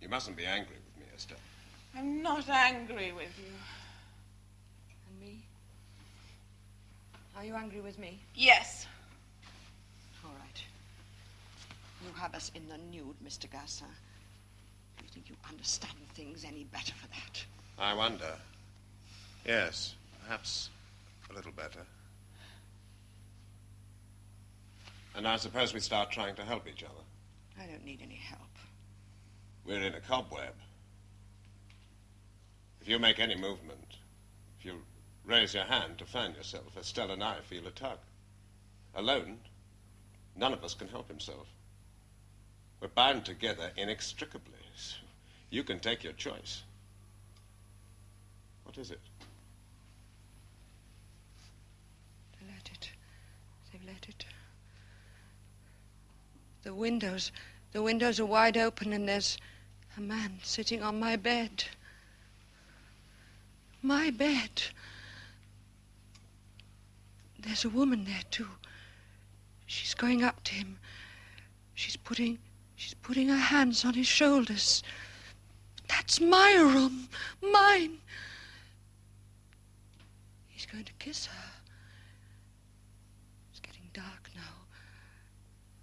You mustn't be angry with me, Estelle. I'm not angry with you. And me? Are you angry with me? Yes. All right. You have us in the nude, Mr. Gasser. Do you think you understand things any better for that? I wonder. Yes, perhaps a little better. And I suppose we start trying to help each other. I don't need any help. We're in a cobweb. If you make any movement, if you raise your hand to fan yourself, Estelle and I feel a tug. Alone, none of us can help himself. We're bound together inextricably. So you can take your choice. What is it? They let it. They've let it. The windows are wide open, and there's a man sitting on my bed. My bed. There's a woman there, too. She's going up to him. She's putting her hands on his shoulders. That's my room. Mine. He's going to kiss her. It's getting dark now.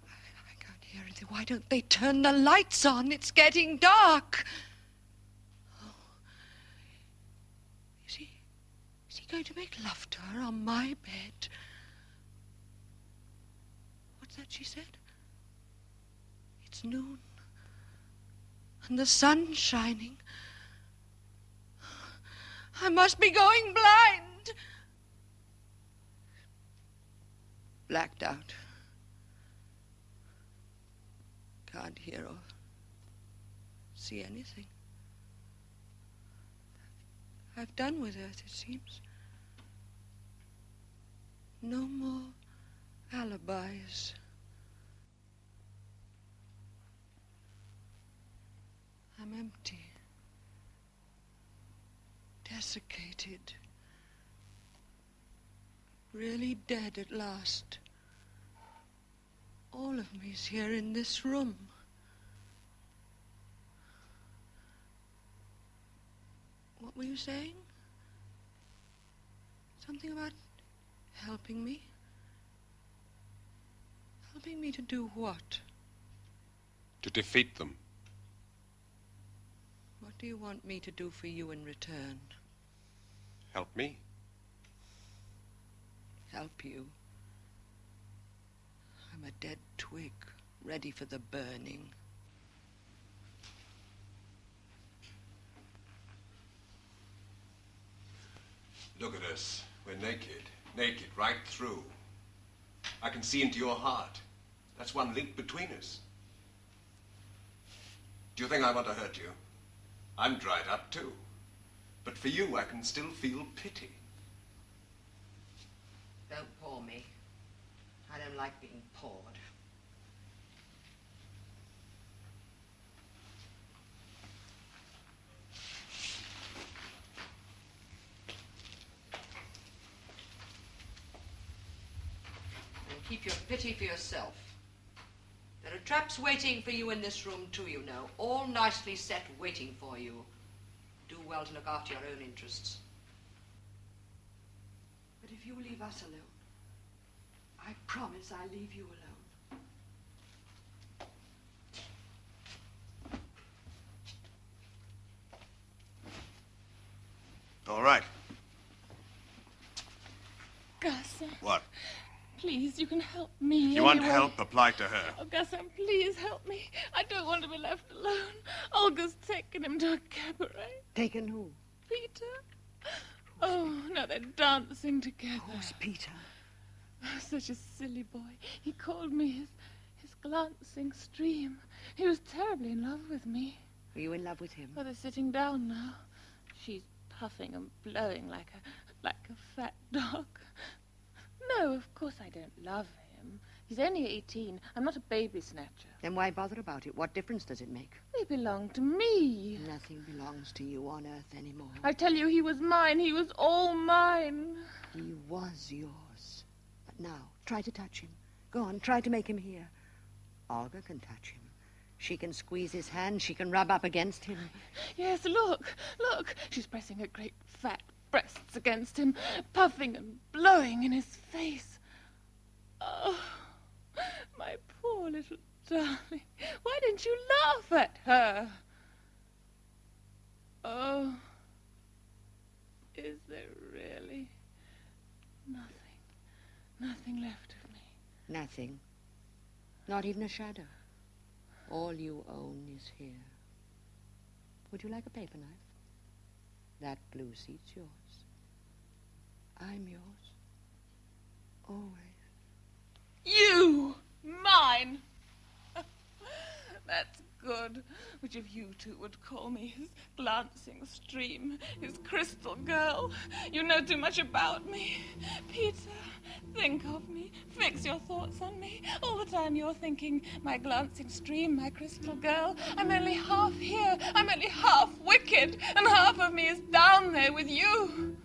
I can't hear anything. Why don't they turn the lights on? It's getting dark. Oh. Is he going to make love to her on my bed? What's that she said? It's noon. And the sun's shining. I must be going blind. Blacked out. can't hear or see anything. I've done with Earth, it seems. No more alibis. I'm empty. Desiccated. Really dead at last. All of me's here in this room. What were you saying? Something about helping me? Helping me to do what? To defeat them. What do you want me to do for you in return? Help me. Help you? I'm a dead twig, ready for the burning. Look at us. We're naked. Naked, right through. I can see into your heart. That's one link between us. Do you think I want to hurt you? I'm dried up, too. But for you, I can still feel pity. Don't paw me. I don't like being pawed. And keep your pity for yourself. There are traps waiting for you in this room, too, you know. All nicely set, waiting for you. Do well to look after your own interests. But if you leave us alone, I promise I'll leave you alone. All right. Gus, What? please, you can help me. You want anyway. help? Apply to her. Oh, Gus, please help me. I don't want to be left alone. Olga's taken him to a cabaret. Taken who? Peter. Oh, now they're dancing together. Who's Peter? Such a silly boy. He called me his glancing stream. He was terribly in love with me. Were you in love with him? Oh, they're sitting down now. She's puffing and blowing like a fat dog. No, of course I don't love him. He's only 18. I'm not a baby snatcher. Then why bother about it? What difference does it make? They belong to me. Nothing belongs to you on Earth anymore. I tell you, he was mine. He was all mine. He was yours. But now, try to touch him. Go on, try to make him hear. Olga can touch him. She can squeeze his hand. She can rub up against him. Yes, look. She's pressing her great fat breasts against him, puffing and blowing in his face. Oh, my poor little darling. Why didn't you laugh at her? Oh, is there really nothing left of me? Nothing. Not even a shadow. All you own is here. Would you like a paper knife? That blue seat's yours. I'm yours. Always. You! Mine! That's good. Which of you two would call me his glancing stream, his crystal girl? You know too much about me. Peter, think of me. Fix your thoughts on me. All the time you're thinking, my glancing stream, my crystal girl. I'm only half here. I'm only half wicked. And half of me is down there with you.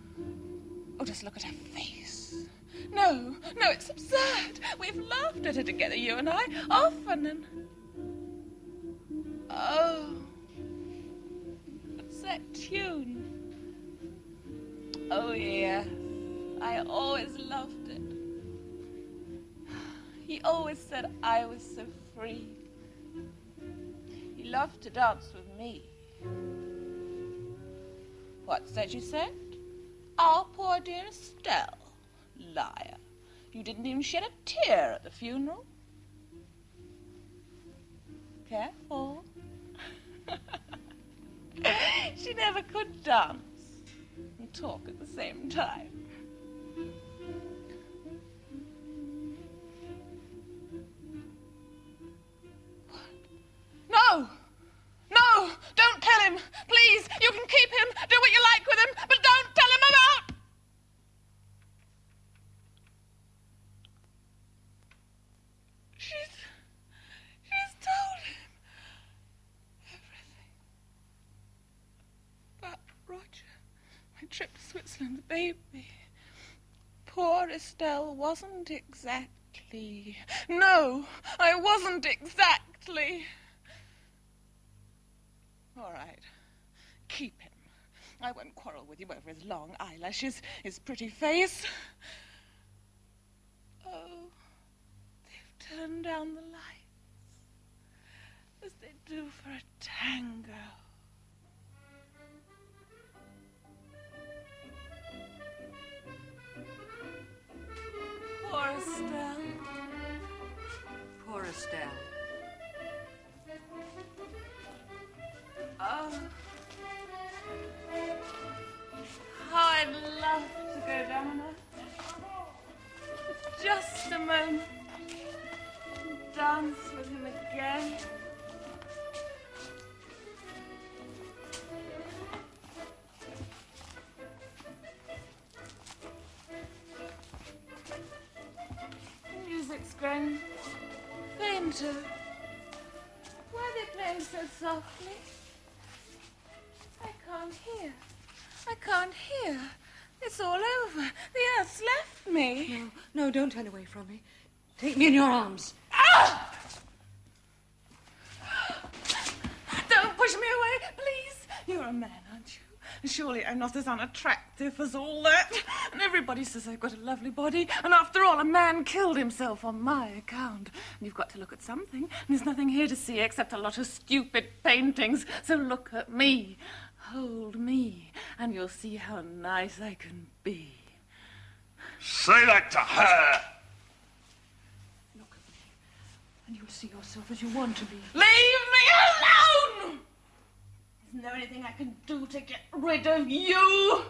Oh, just look at her face. No, it's absurd. We've laughed at her together, you and I, often, and... Oh, what's that tune? Oh, yes, I always loved it. He always said I was so free. He loved to dance with me. What's that you said? Our poor dear Estelle. Liar. You didn't even shed a tear at the funeral. Careful. She never could dance and talk at the same time. Keep him. Do what you like with him, but don't tell him about... She's told him everything. But, Roger, my trip to Switzerland, the baby... Poor Estelle wasn't exactly... No, I wasn't exactly... All right, keep him. I won't quarrel with you over his long eyelashes, his pretty face. Oh, they've turned down the lights, as they do for a tango. Poor Estelle. Poor Estelle. Oh, how I'd love to go down there. Just a moment. Dance with him again. The music's growing fainter. Why are they playing so softly? I can't hear. It's all over. The earth's left me. No, don't turn away from me. Take me in your arms. Ah! Don't push me away, please. You're a man, aren't you? Surely I'm not as unattractive as all that. And everybody says I've got a lovely body. And after all, a man killed himself on my account. And you've got to look at something. And there's nothing here to see except a lot of stupid paintings. So look at me. Hold me, and you'll see how nice I can be. Say that to her! Look at me, and you'll see yourself as you want to be. Leave me alone! Isn't there anything I can do to get rid of you?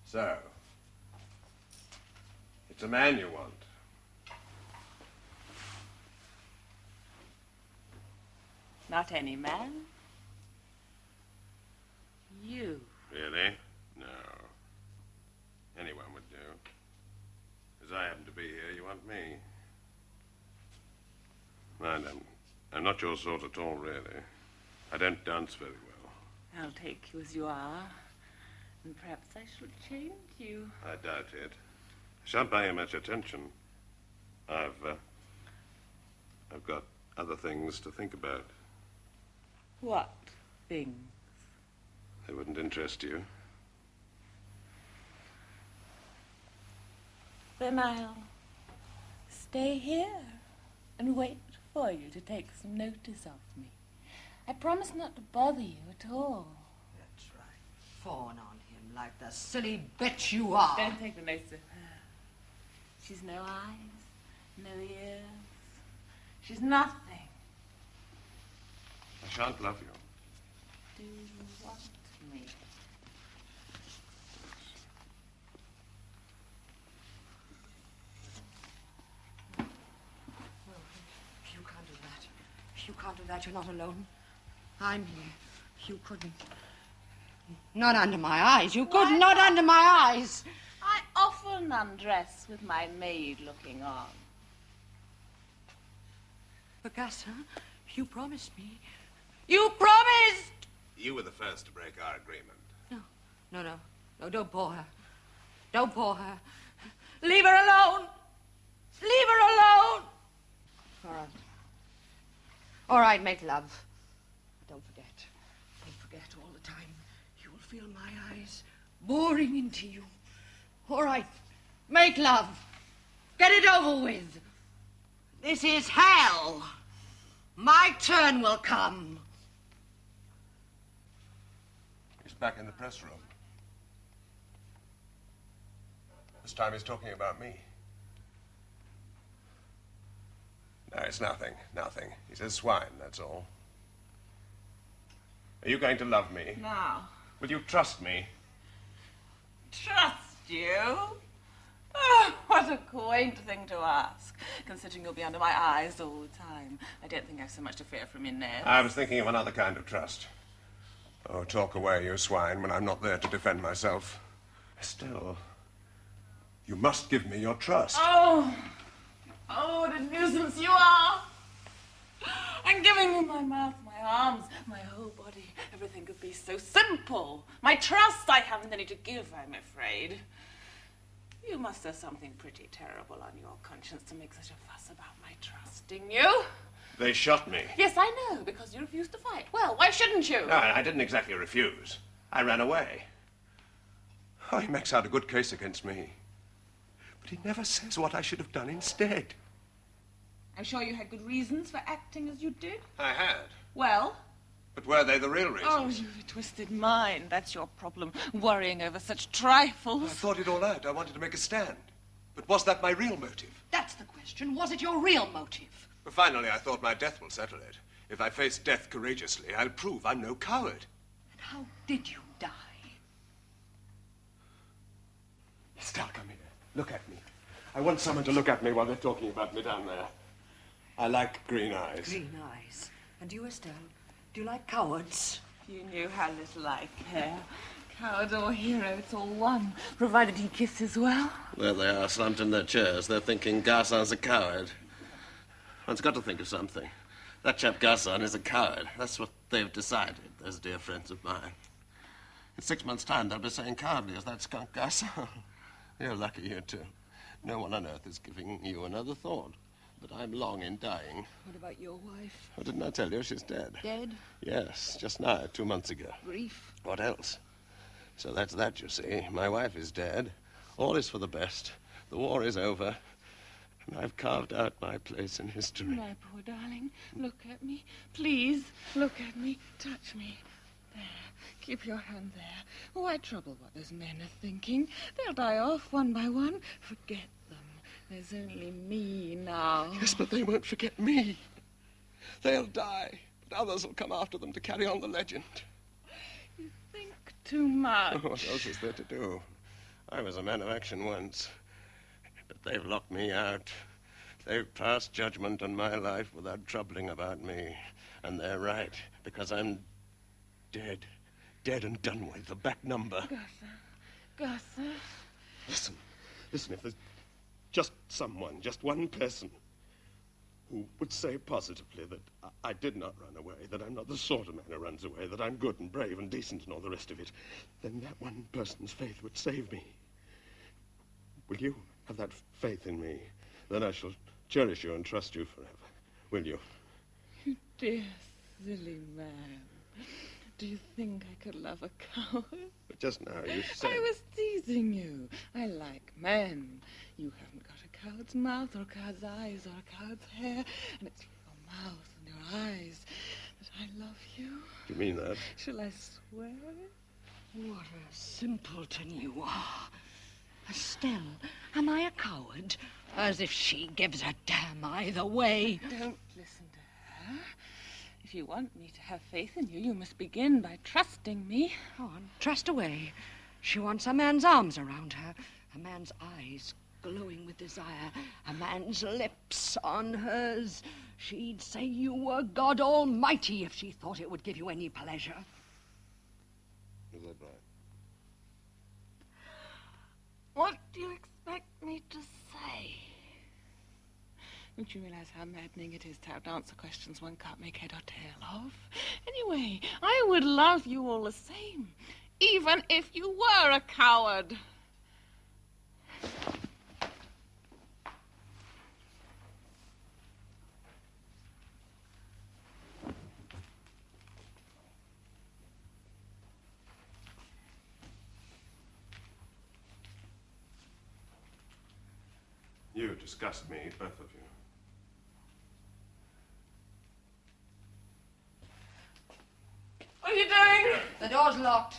So, it's a man you want. Not any man. You. Really? No. Anyone would do. As I happen to be here, you want me. Mind, I'm not your sort at all, really. I don't dance very well. I'll take you as you are. And perhaps I shall change you. I doubt it. I shan't pay you much attention. I've got other things to think about. What things? They wouldn't interest you. Then I'll stay here and wait for you to take some notice of me. I promise not to bother you at all. That's right. Fawn on him like the silly bitch you are. Don't take the notice of her. She's no eyes, no ears. She's nothing. I shan't love you. Do you want me? If you can't do that, if you can't do that, you're not alone. I'm here. You couldn't. Not under my eyes. You could not under my eyes. I often undress with my maid looking on. Augusta, you promised me. You promised! You were the first to break our agreement. No, don't bore her. Don't bore her. Leave her alone. Leave her alone. All right, make love. Don't forget all the time. You will feel my eyes boring into you. All right, make love. Get it over with. This is hell. My turn will come. He's back in the press room. This time he's talking about me. No, it's nothing. He says swine, that's all. Are you going to love me? Now. Will you trust me? Trust you? Oh, what a quaint thing to ask, considering you'll be under my eyes all the time. I don't think I've so much to fear from you, Ned. I was thinking of another kind of trust. Oh, talk away, you swine, when I'm not there to defend myself. Estelle, you must give me your trust. Oh, what a nuisance you are. I'm giving you my mouth, my arms, my whole body. Everything could be so simple. My trust I haven't any to give, I'm afraid. You must have something pretty terrible on your conscience to make such a fuss about my trusting you. They shot me. Yes, I know, because you refused to fight. Well, why shouldn't you? No, I didn't exactly refuse. I ran away. Oh, he makes out a good case against me. But he never says what I should have done instead. I'm sure you had good reasons for acting as you did. I had. Well? But were they the real reasons? Oh, you've a twisted mind. That's your problem, worrying over such trifles. I thought it all out. I wanted to make a stand. But was that my real motive? That's the question. Was it your real motive? But finally, I thought my death will settle it. If I face death courageously, I'll prove I'm no coward. And how did you die? Estelle, come here. Look at me. I want someone to look at me while they're talking about me down there. I like green eyes. Green eyes. And you, Estelle? Do you like cowards? If you knew how little I care. Coward or hero, it's all one, provided he kisses well. There they are, slumped in their chairs. They're thinking Garson's a coward. One's got to think of something. That chap Garson is a coward. That's what they've decided, those dear friends of mine. In 6 months' time, they'll be saying cowardly as that skunk Garson. You're lucky, you two. No one on earth is giving you another thought. But I'm long in dying. What about your wife? Oh, didn't I tell you she's dead? Dead? Yes, just now, 2 months ago. Grief? What else? So that's that, you see. My wife is dead. All is for the best. The war is over. And I've carved out my place in history. My poor darling, look at me. Please, look at me. Touch me. There. Keep your hand there. Why trouble what those men are thinking? They'll die off one by one. Forget them. There's only me now. Yes, but they won't forget me. They'll die, but others will come after them to carry on the legend. You think too much. What else is there to do? I was a man of action once, but they've locked me out. They've passed judgment on my life without troubling about me. And they're right, because I'm dead. Dead and done with. The back number. Gusser. Listen, if there's just someone, just one person, who would say positively that I did not run away, that I'm not the sort of man who runs away, that I'm good and brave and decent and all the rest of it, then that one person's faith would save me. Will you have that faith in me? Then I shall cherish you and trust you forever. Will you? You dear, silly man. Do you think I could love a coward? But just now you said... I was teasing you. I like men. You haven't got a coward's mouth or a coward's eyes or a coward's hair, and it's from your mouth and your eyes that I love you. Do you mean that? Shall I swear it? What a simpleton you are. Estelle, am I a coward? As if she gives a damn either way. Don't listen to her. If you want me to have faith in you, you must begin by trusting me. Go on, trust away. She wants a man's arms around her, a man's eyes glowing with desire, a man's lips on hers. She'd say you were God Almighty if she thought it would give you any pleasure. Is that right? What do you expect me to say? Don't you realize how maddening it is to have to answer questions one can't make head or tail of? Anyway, I would love you all the same, even if you were a coward. You disgust me, both of you. What are you doing? The door's locked.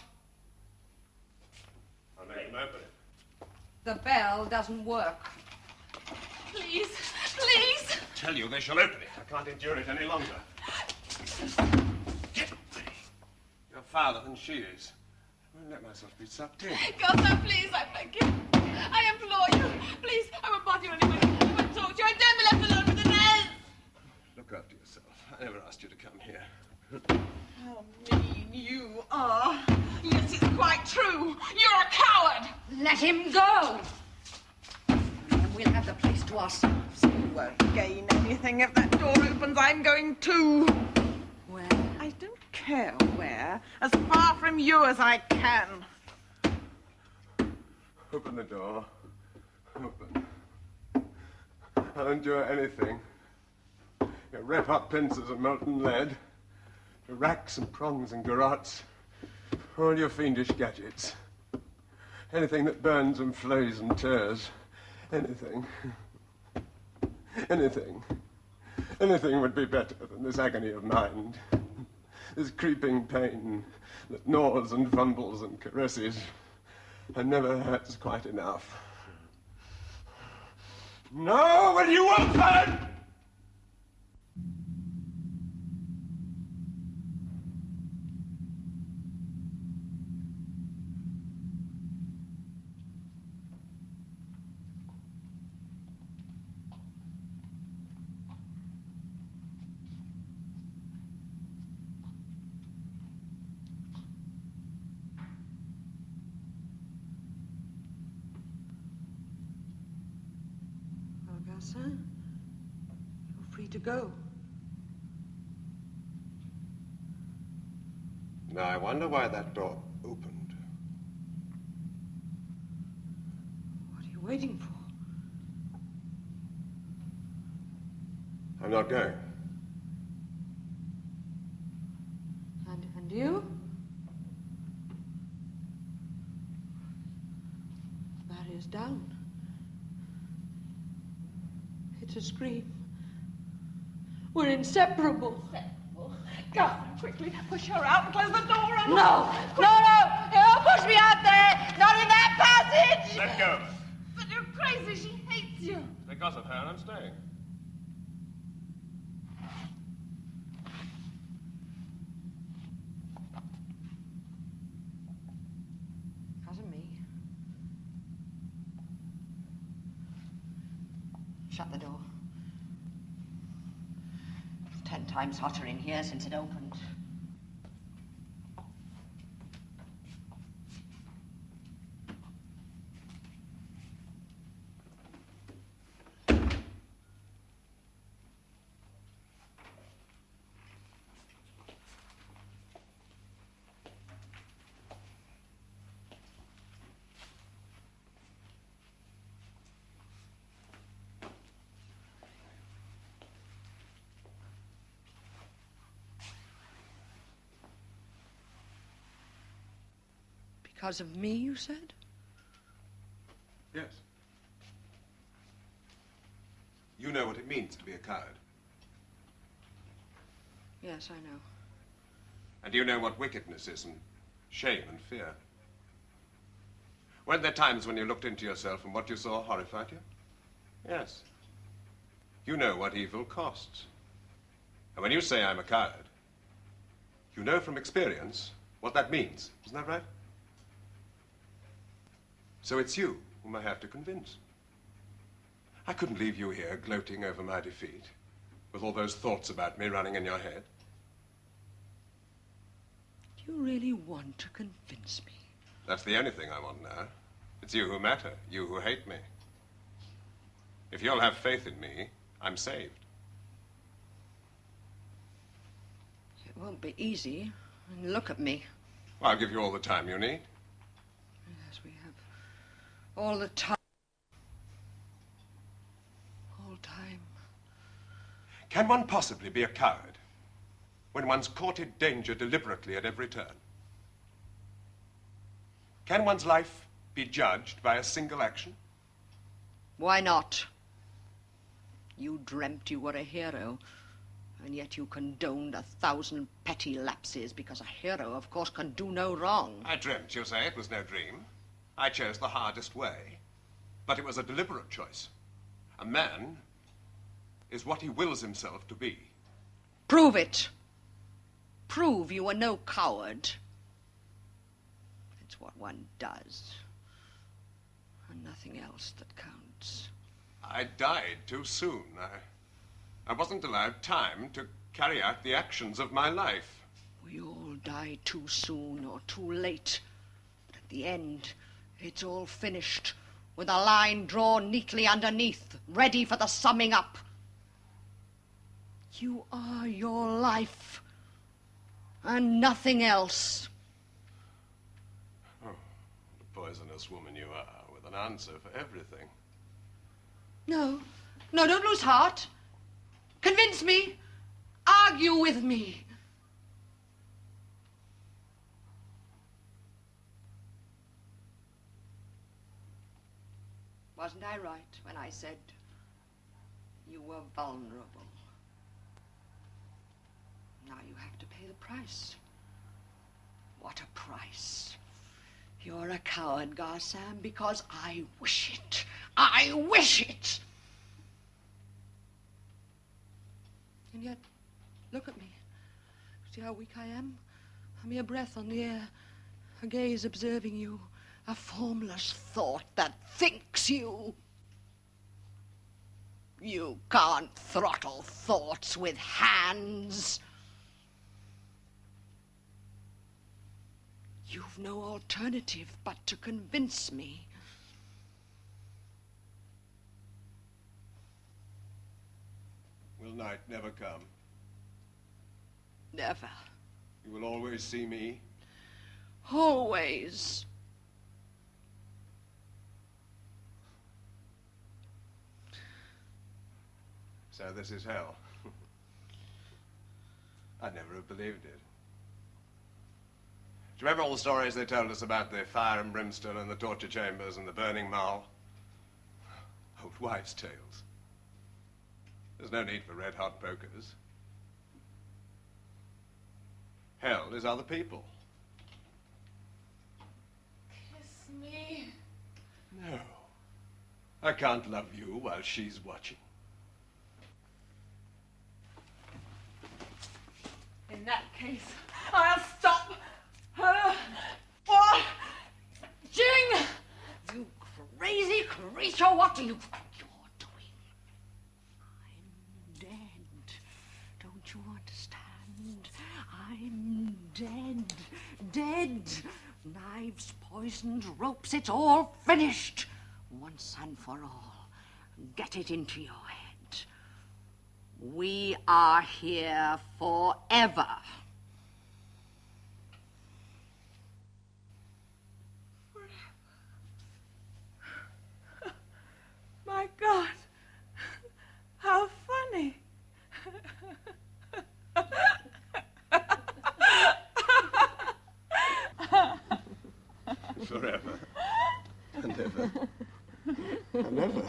I'll make them open it. The bell doesn't work. Please, please. Tell you they shall open it. I can't endure it any longer. Get away. You're farther than she is. won't let myself be sucked in. Gosa, please, I beg you. I implore you. Please, I won't bother you anymore. I won't talk to you. I don't be left alone with the nurse. Look after yourself. I never asked you to come here. How mean you are. Yes, it's quite true. You're a coward. Let him go! And we'll have the place to ourselves. You won't gain anything if that door opens. I'm going too. Where? I don't care where. As far from you as I can. Open the door. Open. I'll endure anything. Your rep-up pincers and molten lead. Your racks and prongs and garrots. All your fiendish gadgets. Anything that burns and flays and tears. Anything. Anything. Anything would be better than this agony of mind. This creeping pain that gnaws and fumbles and caresses and never hurts quite enough. No, will you open? You're free to go. Now, I wonder why that door opened. What are you waiting for? I'm not going. And you? Barrier's down. It's a scream. We're inseparable. Go on, quickly. Push her out and close the door on her. No! You don't push me out there! Not in that passage! Let go. But you're crazy. She hates you. Because of her, I'm staying. Because of me. Shut the door. It's 10 times hotter in here since it opened. Because of me, you said? Yes. You know what it means to be a coward. Yes, I know. And you know what wickedness is and shame and fear. Weren't there times when you looked into yourself and what you saw horrified you? Yes. You know what evil costs. And when you say I'm a coward, you know from experience what that means. Isn't that right? So it's you whom I have to convince. I couldn't leave you here gloating over my defeat, with all those thoughts about me running in your head. Do you really want to convince me? That's the only thing I want now. It's you who matter, you who hate me. If you'll have faith in me, I'm saved. It won't be easy. And look at me. Well, I'll give you all the time you need. Yes, we have all the time. All time. Can one possibly be a coward when one's courted danger deliberately at every turn? Can one's life be judged by a single action? Why not? You dreamt you were a hero, and yet you condoned 1,000 petty lapses because a hero, of course, can do no wrong. I dreamt, you say. It was no dream. I chose the hardest way, but it was a deliberate choice. A man is what he wills himself to be. Prove it. Prove you were no coward. what one does, and nothing else that counts. I died too soon. I wasn't allowed time to carry out the actions of my life. We all die too soon or too late. But at the end, it's all finished, with a line drawn neatly underneath, ready for the summing up. You are your life, and nothing else. Oh, the poisonous woman you are, with an answer for everything. No, don't lose heart. Convince me. Argue with me. Wasn't I right when I said you were vulnerable? Now you have to pay the price. What a price. You're a coward, Garsam, because I wish it. I wish it! And yet, look at me. See how weak I am? A mere breath on the air, a gaze observing you, a formless thought that thinks you. You can't throttle thoughts with hands. You've no alternative but to convince me. Will night never come? Never. You will always see me? Always. So this is hell. I'd never have believed it. Do you remember all the stories they told us about the fire and brimstone and the torture chambers and the burning mall? Old wives' tales. There's no need for red-hot pokers. Hell is other people. Kiss me. No. I can't love you while she's watching. In that case, I'll stop her watching. You crazy creature, what are you doing? I'm dead. Don't you understand? I'm dead. Dead. Knives, poisoned, ropes, it's all finished. Once and for all. Get it into your head. We are here forever. My God, how funny. Forever. And ever. And ever.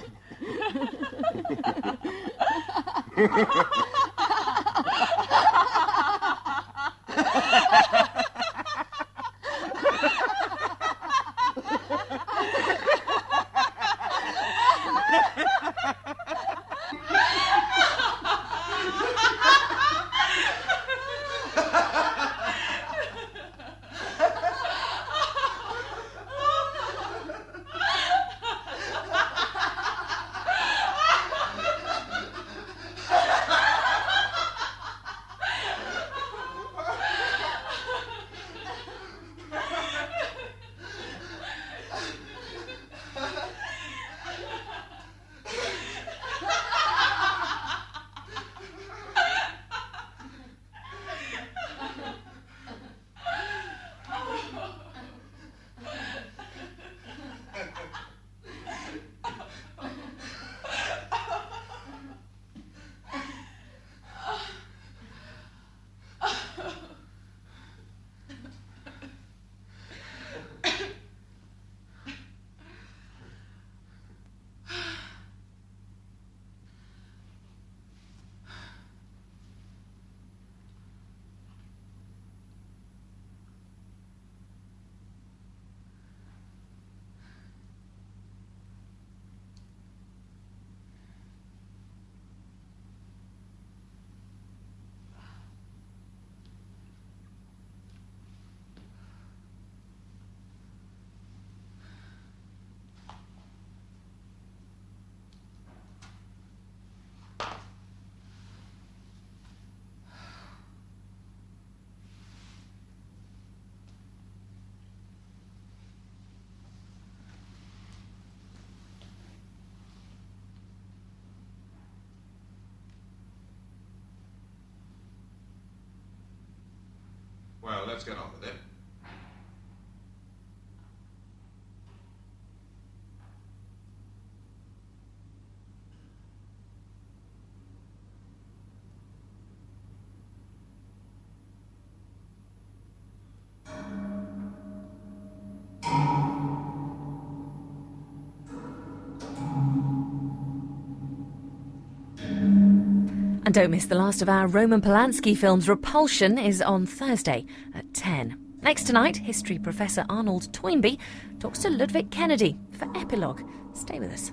Well, let's get on with it. And don't miss the last of our Roman Polanski films. Repulsion is on Thursday at 10. Next tonight, history professor Arnold Toynbee talks to Ludwig Kennedy for Epilogue. Stay with us.